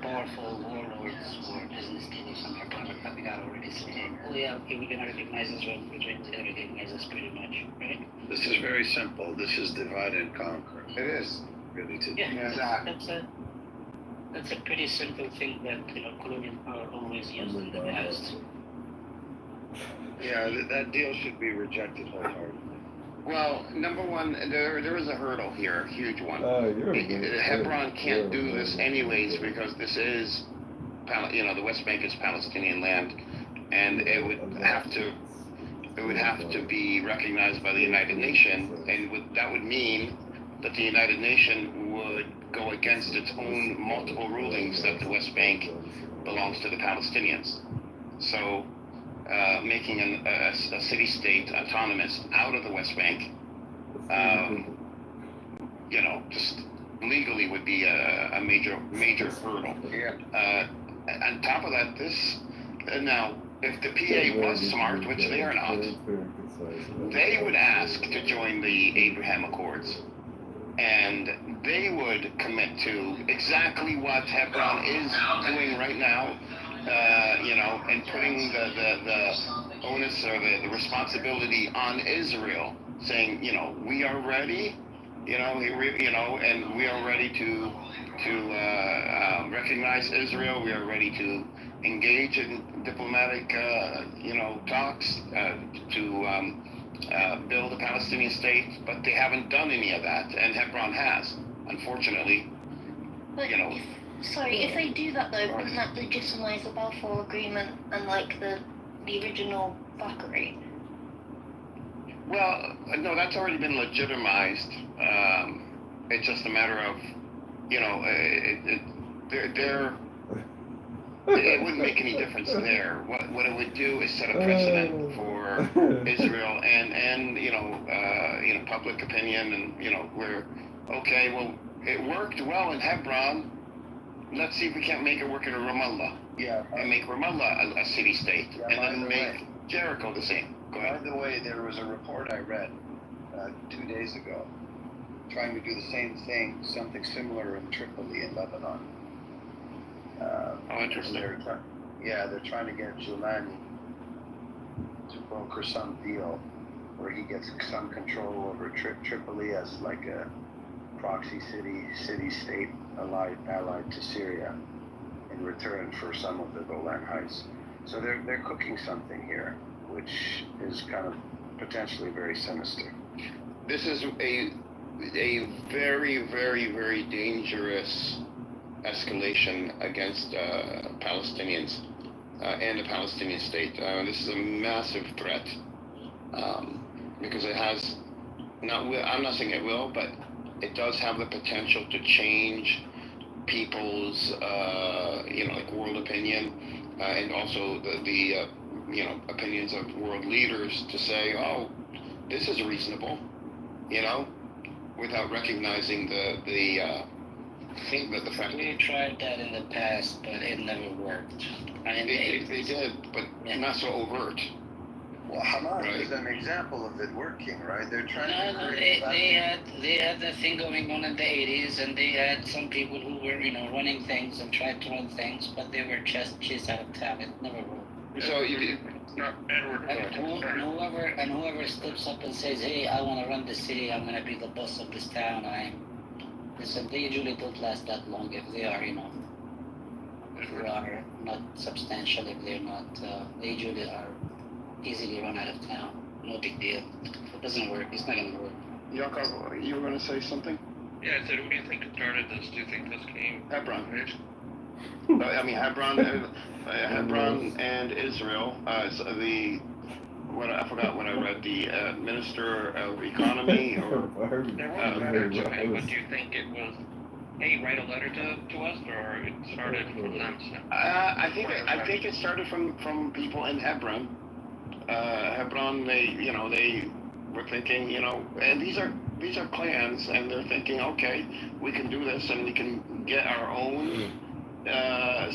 powerful warlords or business people, some are coming out already saying, oh yeah, okay, we're gonna recognize Israel, we're going to recognize us pretty much, right? This is very simple. This is divide and conquer. It is. Really to That's a pretty simple thing that colonial power always used in the past. Yeah, that deal should be rejected wholeheartedly. Well, number one, there is a hurdle here, a huge one. Hebron can't do this anyways because this is, the West Bank is Palestinian land, and it would have to be recognized by the United Nations, and that would mean that the United Nations would go against its own multiple rulings that the West Bank belongs to the Palestinians. So, making a city-state autonomous out of the West Bank, just legally would be a major hurdle. On top of that, now, if the PA was smart, which they are not, they would ask to join the Abraham Accords. And they would commit to exactly what Hebron is doing right now, and putting the onus or the responsibility on Israel, saying, we are ready, and we are ready to recognize Israel. We are ready to engage in diplomatic, talks to build a Palestinian state, but they haven't done any of that, and Hebron has, unfortunately. But if they do that though, wouldn't that legitimize the Balfour Agreement and the original fuckery? Well, no, that's already been legitimized. It's just a matter of, it wouldn't make any difference there. What it would do is set a precedent for Israel and public opinion, and where, okay, well, it worked well in Hebron. Let's see if we can't make it work in Ramallah. Yeah. And make Ramallah a city-state, Yeah, and by then the make way. Jericho the same. Go By ahead. the way, there was a report I read 2 days ago trying to do the same thing, something similar in Tripoli in Lebanon. Interesting. They're trying to get Julani to broker some deal where he gets some control over Tripoli as like a proxy city-state allied to Syria in return for some of the Golan Heights. So they're cooking something here, which is kind of potentially very sinister. This is a very, very, very dangerous escalation against Palestinians and the Palestinian state. This is a massive threat because it has I'm not saying it will, but it does have the potential to change people's like world opinion and also the opinions of world leaders to say, oh, this is reasonable, without recognizing the fact We tried that in the past, but it never worked. they did, but not so overt. Well, Hamas Right. is an example of it working, right? They're trying to No, create. they had the thing going on in the 80s, and they had some people who were, running things and tried to run things, but they were just chased out of town. It never worked. So you And whoever steps up and says, "Hey, I want to run the city. I'm gonna be the boss of this town." Listen, they usually don't last that long if they are, if they are not substantial. If they're not, they usually are easily run out of town. No big deal. It doesn't work. It's not gonna work. Yaakov, you were going to say something? Yeah, I said, who do you think started this? Do you think this came? Hebron. Hebron and Israel. I forgot when I read the Minister of Economy or. There was a letter to him, but do you think it was, hey, write a letter to us, or it started from them? I think it started from people in Hebron. Hebron, they were thinking, and these are clans, and they're thinking, okay, we can do this, and we can get our own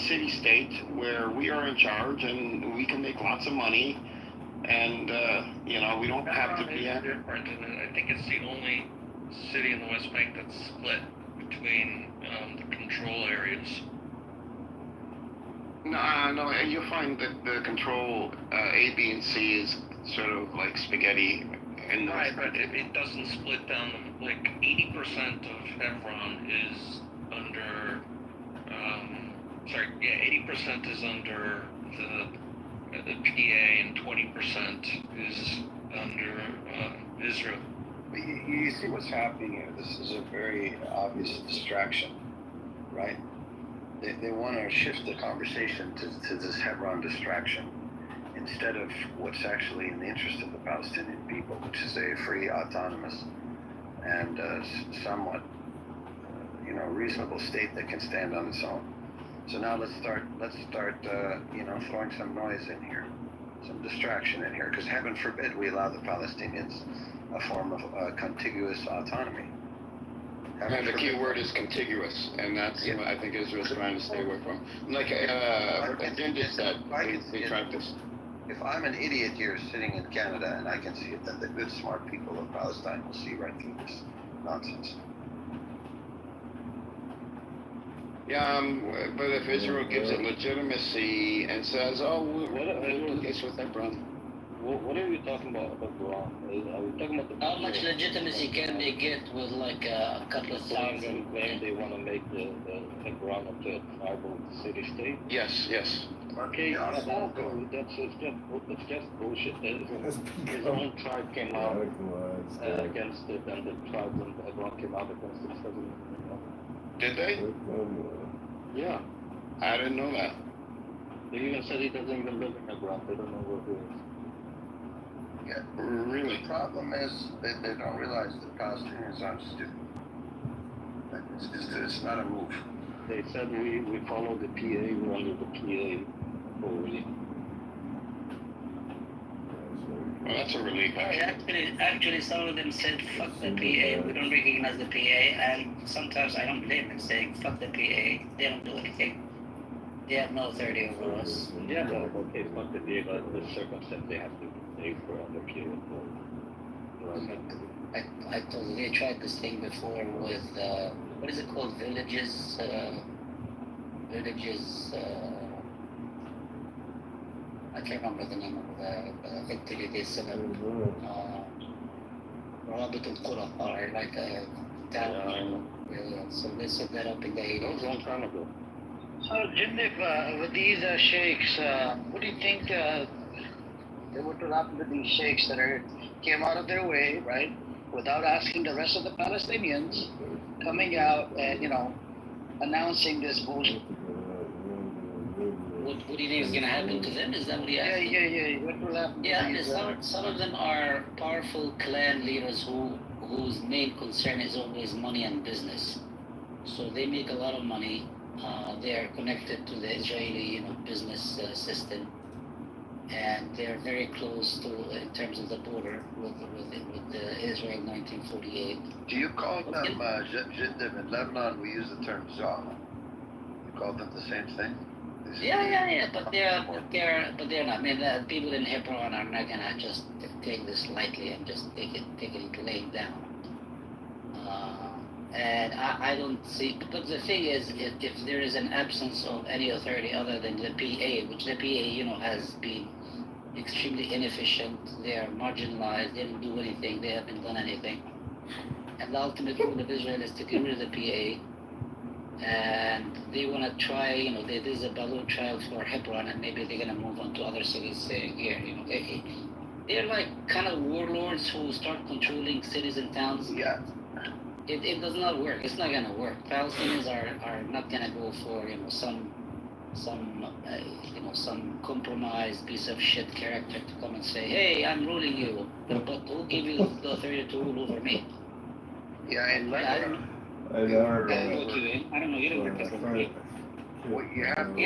city-state where we are in charge, and we can make lots of money, and we don't have to be different, and I think it's the only city in the West Bank that's split between the control areas. No, you'll find that the control A, B, and C is sort of like spaghetti. And right, but it doesn't split down. Like 80% of Hebron is under. 80% is under the PA, and 20% is under Israel. You see what's happening here. This is a very obvious distraction, right? They want to shift the conversation to this Hebron distraction instead of what's actually in the interest of the Palestinian people, which is a free, autonomous, and somewhat, reasonable state that can stand on its own. So now let's start, throwing some noise in here, some distraction in here, because heaven forbid we allow the Palestinians a form of contiguous autonomy. And the key word is contiguous, and that's what I think Israel's trying to stay away from. Like Dindy said, they tried this. If I'm an idiot here sitting in Canada and I can see it, then the good, smart people of Palestine will see right through this nonsense. Yeah, but if Israel gives it legitimacy and says, "Oh, we'll do this with Hebron," what are we talking about Hebron? Are we talking about how much legitimacy can they get with like a couple of thousand? Claim they want to make the Hebron into a tribal city-state? Yes. Okay, that's just bullshit. His own tribe came out against it, and the tribes in Hebron came out against it. Did they? Yeah. I didn't know that. They even said he doesn't even live in Hebron. They don't know where he is. Yeah. Really? The problem is that they don't realize that Palestinians aren't stupid. It's not a move. They said we follow the PA, we're under the PA already. Well, that's a relief. Actually, some of them said, fuck the PA, we don't recognize the PA, and sometimes I don't blame them saying, fuck the PA, they don't do anything. They have no authority over us. Yeah, but okay, it's not the day, but the circumstance they have to pay for other period. I told you, they tried this thing before with, what is it called? Villages, I can't remember the name of the entity they set up. Rabit al-Qura, or like a town. Yeah, so they set that up in the 80s. That was a long time ago. So, Jindip, with these sheikhs, what do you think what will happen to these sheikhs that came out of their way, right, without asking the rest of the Palestinians, coming out and, announcing this bullshit? What do you think is going to happen to them? Is that what you asked? Yeah. What will happen to these? Some of them are powerful clan leaders whose main concern is always money and business. So they make a lot of money. They are connected to the Israeli, business system, and they are very close to, in terms of the border with Israel in 1948. Do you call them Jiddim? In Lebanon, we use the term Zama. You call them the same thing? Yeah. But they're not. I mean, the people in Hebron are not gonna just take this lightly and just take it laying down. And I don't see, but the thing is, if there is an absence of any authority other than the PA, which the PA, has been extremely inefficient, they are marginalized, they didn't do anything, they haven't done anything. And the ultimate goal of Israel is to get rid of the PA, and they want to try, there's a balloon trial for Hebron, and maybe they're going to move on to other cities here, they're like kind of warlords who start controlling cities and towns. Yeah. It does not work. It's not gonna work. Palestinians are not gonna go for some compromised piece of shit character to come and say, hey, I'm ruling you, but who gave you the authority to rule over me? Yeah, and I don't know. I don't know. You don't work as what you have to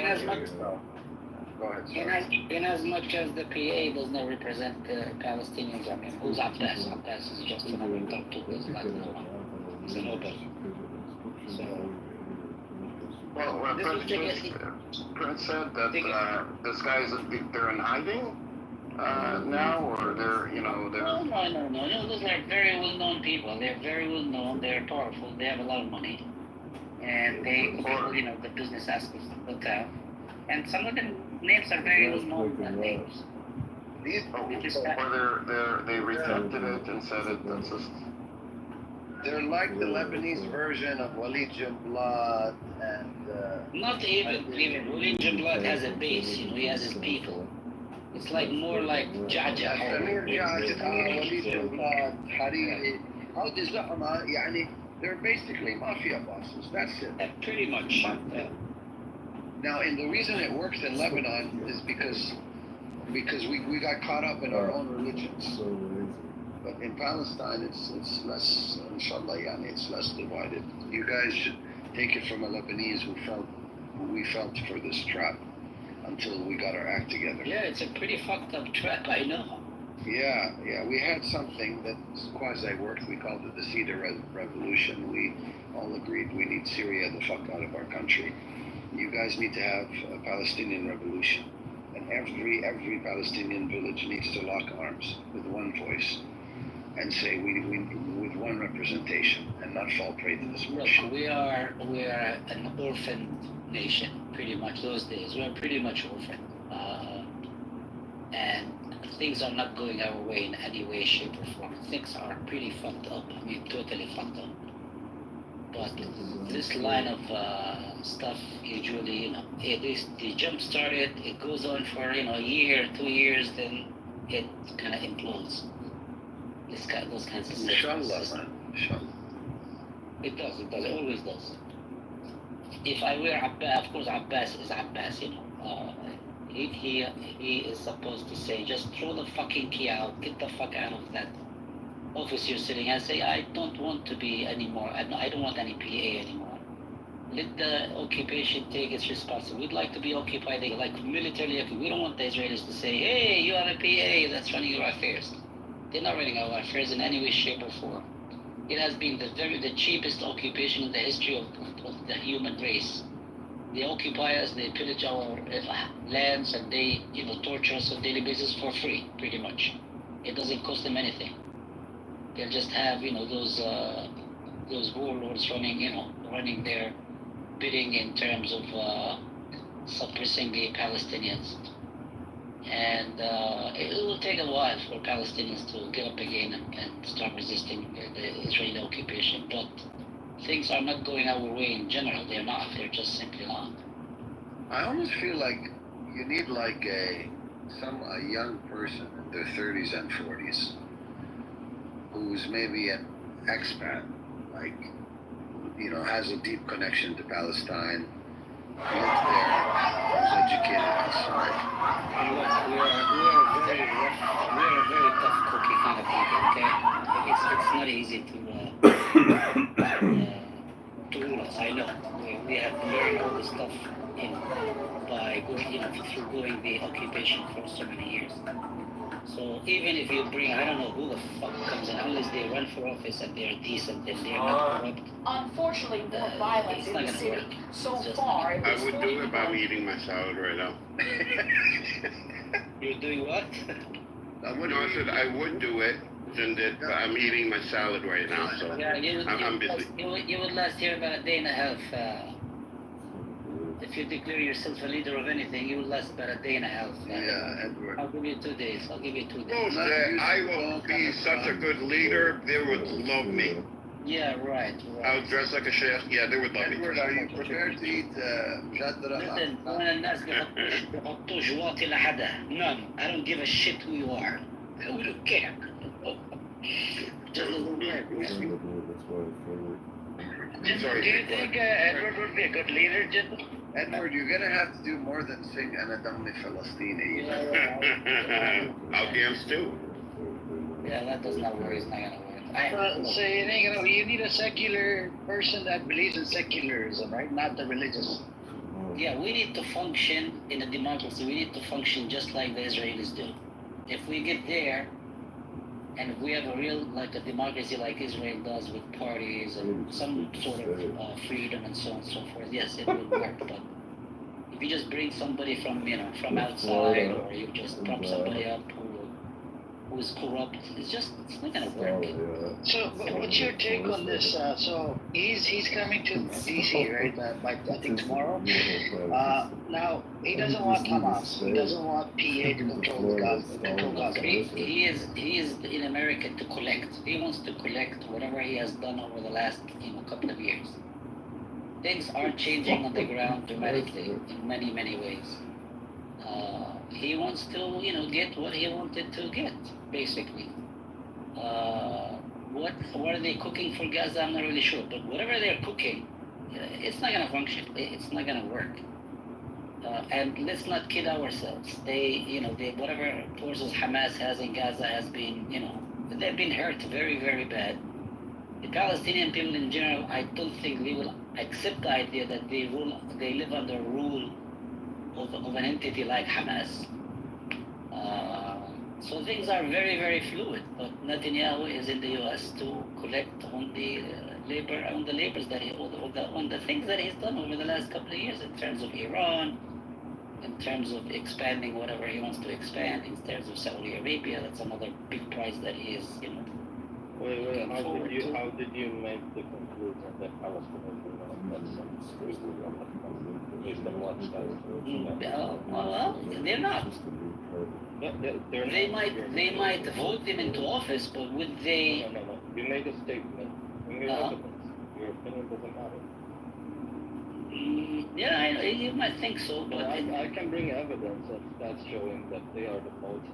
go ahead. In as much as the PA does not represent the Palestinians, I mean, who's Abbas? Abbas is just another top two. It's like it's a nobody. So, Well, Prince said that this guy's they're in hiding now, or they're. No. Those are very well-known people. They're very well-known. They're powerful. They have a lot of money, and they control, the business aspects of the town. And some of them names are very well-known names. Or they rejected it and said that's just. They're like the Lebanese version of Walid Jumblat and... Not even. Walid Jumblat has a base, he has his people. It's like more like Jaja. Walid Jumblat, Hariri. How does that, they're basically mafia bosses, that's it. Pretty much. Yeah. Now, and the reason it works in Lebanon is because we got caught up in our own religions. But in Palestine, it's less, inshallah, it's less divided. You guys should take it from a Lebanese who we felt for this trap until we got our act together. Yeah, it's a pretty fucked up trap, I know. Yeah, we had something that quasi worked. We called it the Cedar Revolution. We all agreed we need Syria the fuck out of our country. You guys need to have a Palestinian revolution. And every Palestinian village needs to lock arms with one voice and say we with one representation and not fall prey to this bullshit. Look, we are an orphaned nation, pretty much those days. We are pretty much orphaned. And things are not going our way in any way, shape, or form. Things are pretty fucked up. I mean, totally fucked up. But this line of stuff usually, they jump start it, it goes on for, a year, 2 years, then it kind of implodes. Those kinds of things. Inshallah, man. Inshallah. It does, it always does. If I were Abbas, of course Abbas is Abbas, he is supposed to say, just throw the fucking key out, get the fuck out of that office you're sitting and say, I don't want to be anymore, I don't want any PA anymore. Let the occupation take its responsibility. We'd like to be occupied, like militarily. We don't want the Israelis to say, hey, you are a PA that's running your affairs. They're not running our affairs in any way, shape, or form. It has been the cheapest occupation in the history of the human race. They occupy us, they pillage our lands, and they, torture us on a daily basis for free, pretty much. It doesn't cost them anything. They'll just have, those warlords running their bidding in terms of suppressing the Palestinians. And it will take a while for Palestinians to get up again and start resisting the Israeli occupation. But things are not going our way in general. They're not. They're just simply not. I almost feel like you need like a young person in their 30s and 40s who's maybe an expat, like, has a deep connection to Palestine, lives there, was educated outside. We are a very tough cookie kind of people, okay? It's not easy to rule us. I know. We have learned all this stuff by going, through going the occupation for so many years. So even if you bring, I don't know who the fuck comes in, unless they run for office and they're decent and they're not corrupt. Unfortunately, the violence in the city so far. I would do it by eating my salad right now. You're doing what? I said I would do it, but I'm eating my salad right now, so Yeah, I'm busy. You would last here about a day and a half. If you declare yourself a leader of anything, you will last about a day and a half. Yeah, Edward. I'll give you 2 days. I will be such a good leader, they would love me. Yeah, right. I'll dress like a chef. Yeah, they would love me. Edward, are you prepared to eat shadra? Listen, أنا الناس بيحطوا جواطي لحدا. None. I don't give a shit who you are. I don't care. Just doesn't work. Sorry. Do you think Edward would be a good leader, Jim? Edward, you're gonna have to do more than sing Anadamni Falastini. I'll dance too. Yeah, that does not work. It's not gonna work. So you need a secular person that believes in secularism, right? Not the religious. Yeah, we need to function in a democracy. We need to function just like the Israelis do. If we get there, and if we have a real, like a democracy like Israel does with parties and some sort of freedom and so on and so forth, yes, it will work. But if you just bring somebody from outside, or you just prop somebody up who's corrupt, it's not gonna work. So, what's your take on this? So he's coming to DC, right? By I think tomorrow. Now he doesn't want Hamas. He doesn't want PA to control Gaza. He is in America to collect. He wants to collect whatever he has done over the last couple of years. Things are changing on the ground dramatically in many ways. He wants to get what he wanted to get, basically. What are they cooking for Gaza? I'm not really sure, but whatever they're cooking, it's not gonna function. It's not gonna work. And let's not kid ourselves. They whatever forces Hamas has in Gaza has been, they've been hurt very bad. The Palestinian people in general, I don't think they will accept the idea that they live under rule of an entity like Hamas. So things are very fluid. But Netanyahu is in the U.S. to collect on the labors that on the things that he's done over the last couple of years in terms of Iran, in terms of expanding whatever he wants to expand, in terms of Saudi Arabia. That's another big prize that he is, Wait, how did you make the conclusion that Palestinians will not based on what well, they're not. They might vote him into office, but would they? No. You made a statement. Your opinion doesn't matter. Yeah, I know, you might think so, but I can bring evidence that's showing that they are the most.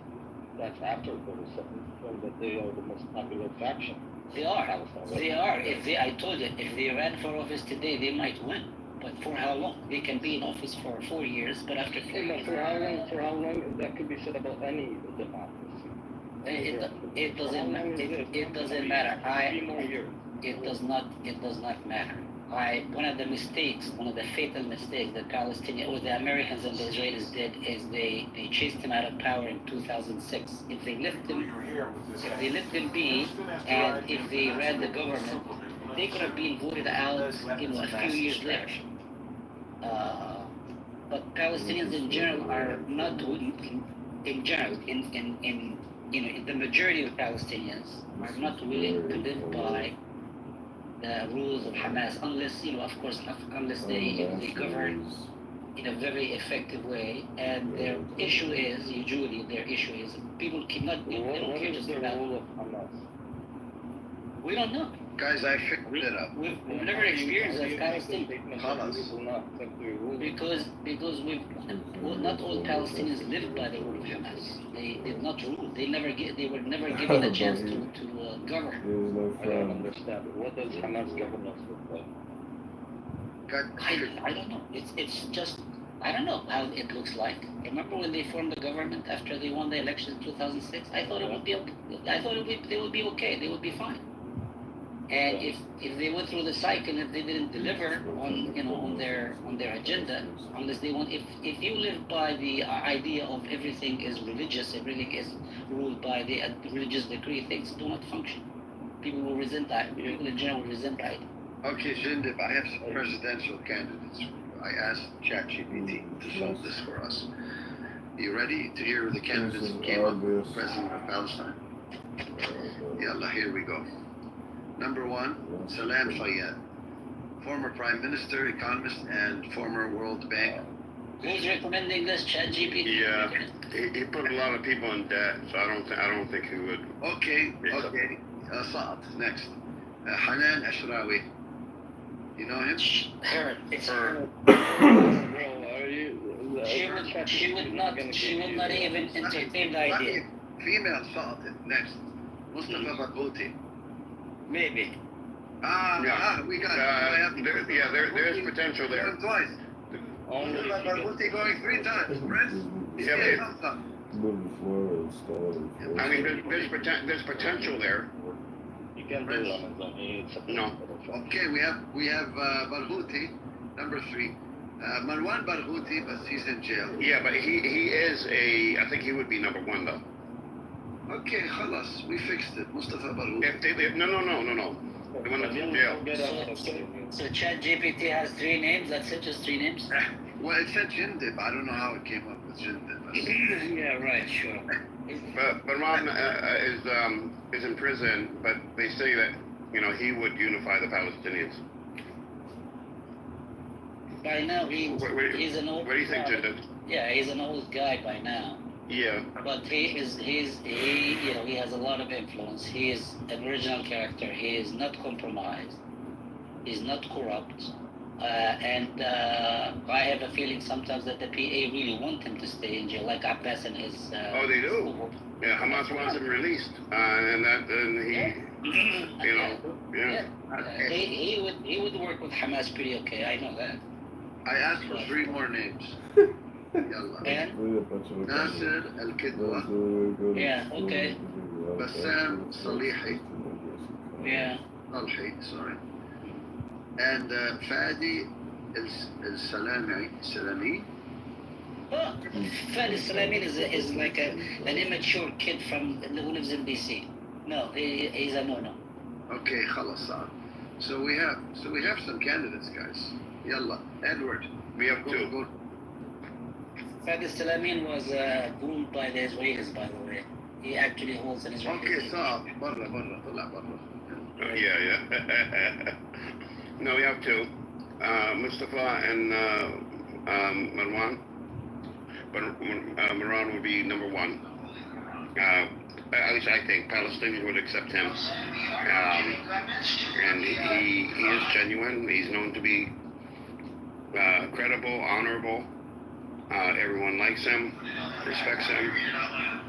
That's after 47, showing that they are the most popular faction. They are. I told you, if they ran for office today, they might win. But for how long? They can be in office for 4 years, but after 4 years. For how long? That could be said about any democracy. It doesn't matter. It doesn't matter. It does not matter. One of the fatal mistakes that the Americans and the Israelis did is they chased him out of power in 2006. If they let him be, and if they ran the government, they could have been voted out, a few years later. but Palestinians in general are not in general, in the majority of Palestinians are not willing to live by the rules of Hamas unless, of course, unless they govern in a very effective way. And their issue is, usually their issue is, people cannot, they don't care just about. We don't know. Guys, I figured it out. We've never experienced that kind of thing. Because not all Palestinians live by the rule of Hamas. They did not rule. They were never given a chance to govern. I don't understand. What does Hamas governance look like? I don't know. It's just, I don't know how it looks like. Remember when they formed the government after they won the election in 2006? I thought they would be okay. They would be fine. And if they went through the cycle, if they didn't deliver on their agenda, unless they want, if you live by the idea of everything is religious, everything is ruled by the religious decree, things do not function. People will resent that. People in general will resent that. Okay, Jindib, I have some presidential candidates. I asked ChatGPT to solve this for us. You ready to hear the candidates who came up with President of Palestine? Yalla, here we go. Number 1, Salam Fayyad, former Prime Minister, economist, and former World Bank. Who's recommending this, ChatGPT? Yeah, he put a lot of people in debt, so I don't think he would. Okay. Saad, next. Hanan Ashrawi. You know him? Her. It's her. She would not even entertain the idea. Female Saad, next. Mustafa Barghouti. Maybe. We got it. There's potential there. Twice. Mustafa Barghouti going 3 times. Prince? I mean, there's potential there. You can do it on his own. No. Okay, we have Barghouti, number 3. Marwan Barghouti, but he's in jail. Yeah, but he is I think he would be number 1 though. Okay, khalas, we fixed it. Mustafa Barghouti. No. The one that's in jail. So ChatGPT has 3 names. That's it, just 3 names. Well, it said Jindib. I don't know how it came up with Jindib. Yeah, right, sure. But Ron is in prison, but they say that he would unify the Palestinians. By now he's an old. What do you think, Jindib? Yeah, he's an old guy by now. Yeah. But he has a lot of influence. He is an original character. He is not compromised. He's not corrupt. And I have a feeling sometimes that the PA really want him to stay in jail, like Abbas and his. Oh, they do. Yeah, Hamas wants him released, He would work with Hamas pretty okay. I know that. I asked for 3 more names. Nasser Al-Kidwa. Yeah, okay. Bassam Salihi. Yeah. Sorry. And Fadi Al-Salami. Oh, Fadi Salami is like an immature kid who lives in DC. No, he's a no-no. Okay, khalas. So we have some candidates, guys. Yalla, Edward. We have 2. Fadi Salamin was groomed by the Israelis, by the way. He actually holds an Israeli. Okay, صعب. برا. Yeah. No, we have 2. Mustafa and Marwan. But Marwan would be number 1. At least I think Palestinians would accept him. And he is genuine. He's known to be credible, honorable. Everyone likes him, respects him,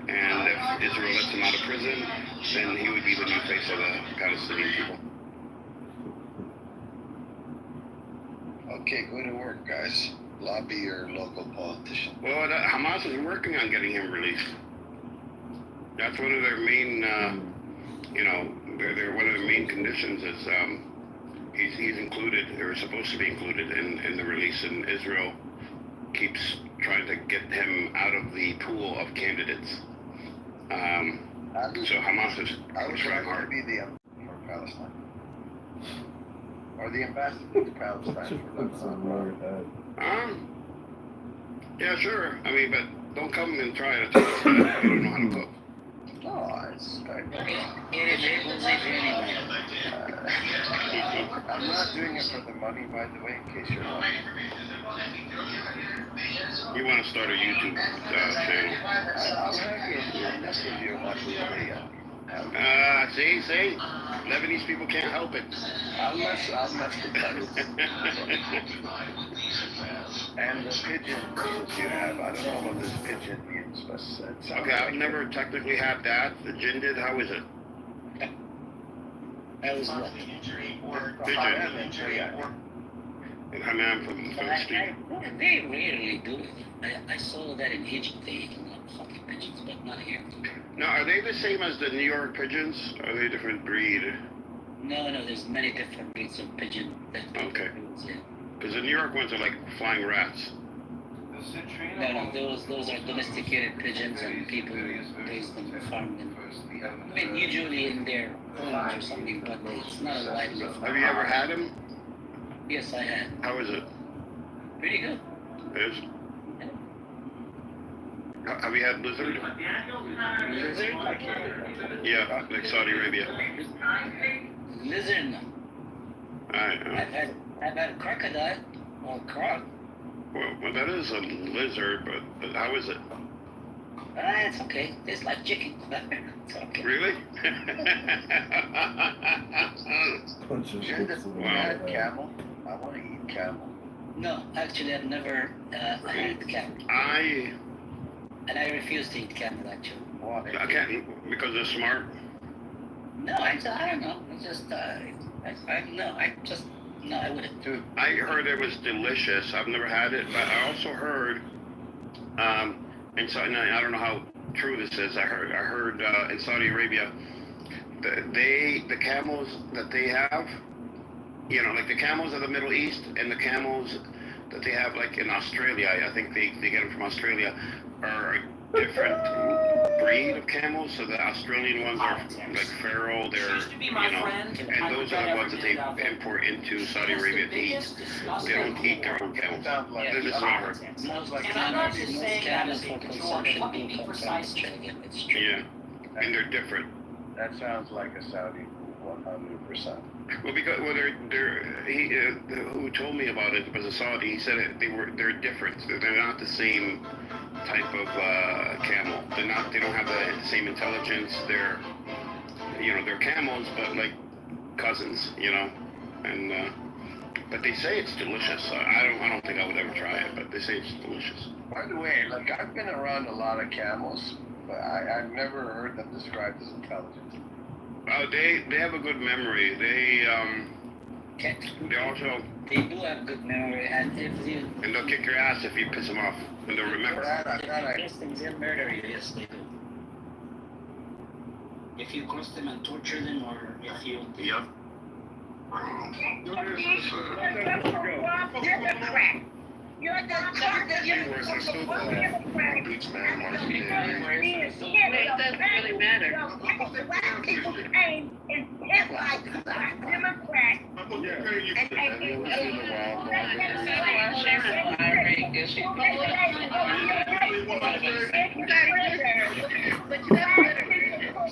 and if Israel lets him out of prison, then he would be the new face of the Palestinian people. Okay, go to work, guys. Lobby your local politician. Well, Hamas is working on getting him released. That's one of their main, one of the main conditions is he's included, or supposed to be included in the release, and Israel keeps trying to get him out of the pool of candidates. So Hamas is trying hard. To be the for Palestine. Or the ambassador to Palestine for Lebanon? Yeah, sure. I mean, but don't come and try to tell us that you don't know how to cook. No, it's kind of... I'm not doing it for the money, by the way, in case you're wondering. You want to start a YouTube channel? I'll have you. I'll give you a monthly See? Lebanese people can't help it. I'll mess the budget. And the pigeon dishes you have, I don't know what this pigeon means, but it sounds Okay, I've never technically had that. The gin did. How is it? That was what? Pigeon. And Hammam from Philistine. They rarely do it. I saw that in Egypt they eat a lot of fucking pigeons, but not here. Now, are they the same as the New York pigeons? Or are they a different breed? No, there's many different breeds of pigeon. Okay. Because the New York ones are like flying rats. No, those are domesticated pigeons and people raise them and farm them. I mean, usually in their homes or something, but it's not a widely farmed. Have you ever had them? Yes, I had. How is it? Pretty good. It is? Have you had lizard? Lizard? Yeah, like Saudi Arabia. Lizard, no. Alright. I've had crocodile or croc. Well, that is a lizard, but how is it? It's okay. It's like chicken. It's okay. Really? Wow. Camel? I want to eat camel. No, actually, I've never had camel. And I refuse to eat camel, actually. I can't, because they're smart? No, I don't know. It's just, no, I wouldn't. Dude, I heard it was delicious. I've never had it, but I also heard, and so I don't know how true this is. I heard in Saudi Arabia, the camels that they have, you know, like the camels of the Middle East and the camels that they have like in Australia, I think they get them from Australia, are a different breed of camels. So the Australian ones are like feral, they're, you know, and those are the ones that they import into Saudi Arabia to eat. They don't eat their own camels. This is what I heard. And I'm not just saying that as a control, let me be precise. Yeah, and they're different. That sounds like a Saudi 100%. Well, because who told me about it was a Saudi. He said they're different. They're not the same type of camel. They don't have the same intelligence. They're camels, but like cousins, you know. And but they say it's delicious. I don't think I would ever try it, but they say it's delicious. By the way, like I've been around a lot of camels, but I've never heard them described as intelligent. They have a good memory. They also do have good memory, and they'll kick your ass if you piss them off, and they'll remember. Yes, they'll murder you. Yes, they do. If you cross them and torture them, or if you. Yep. You're the It doesn't really matter. Democrat.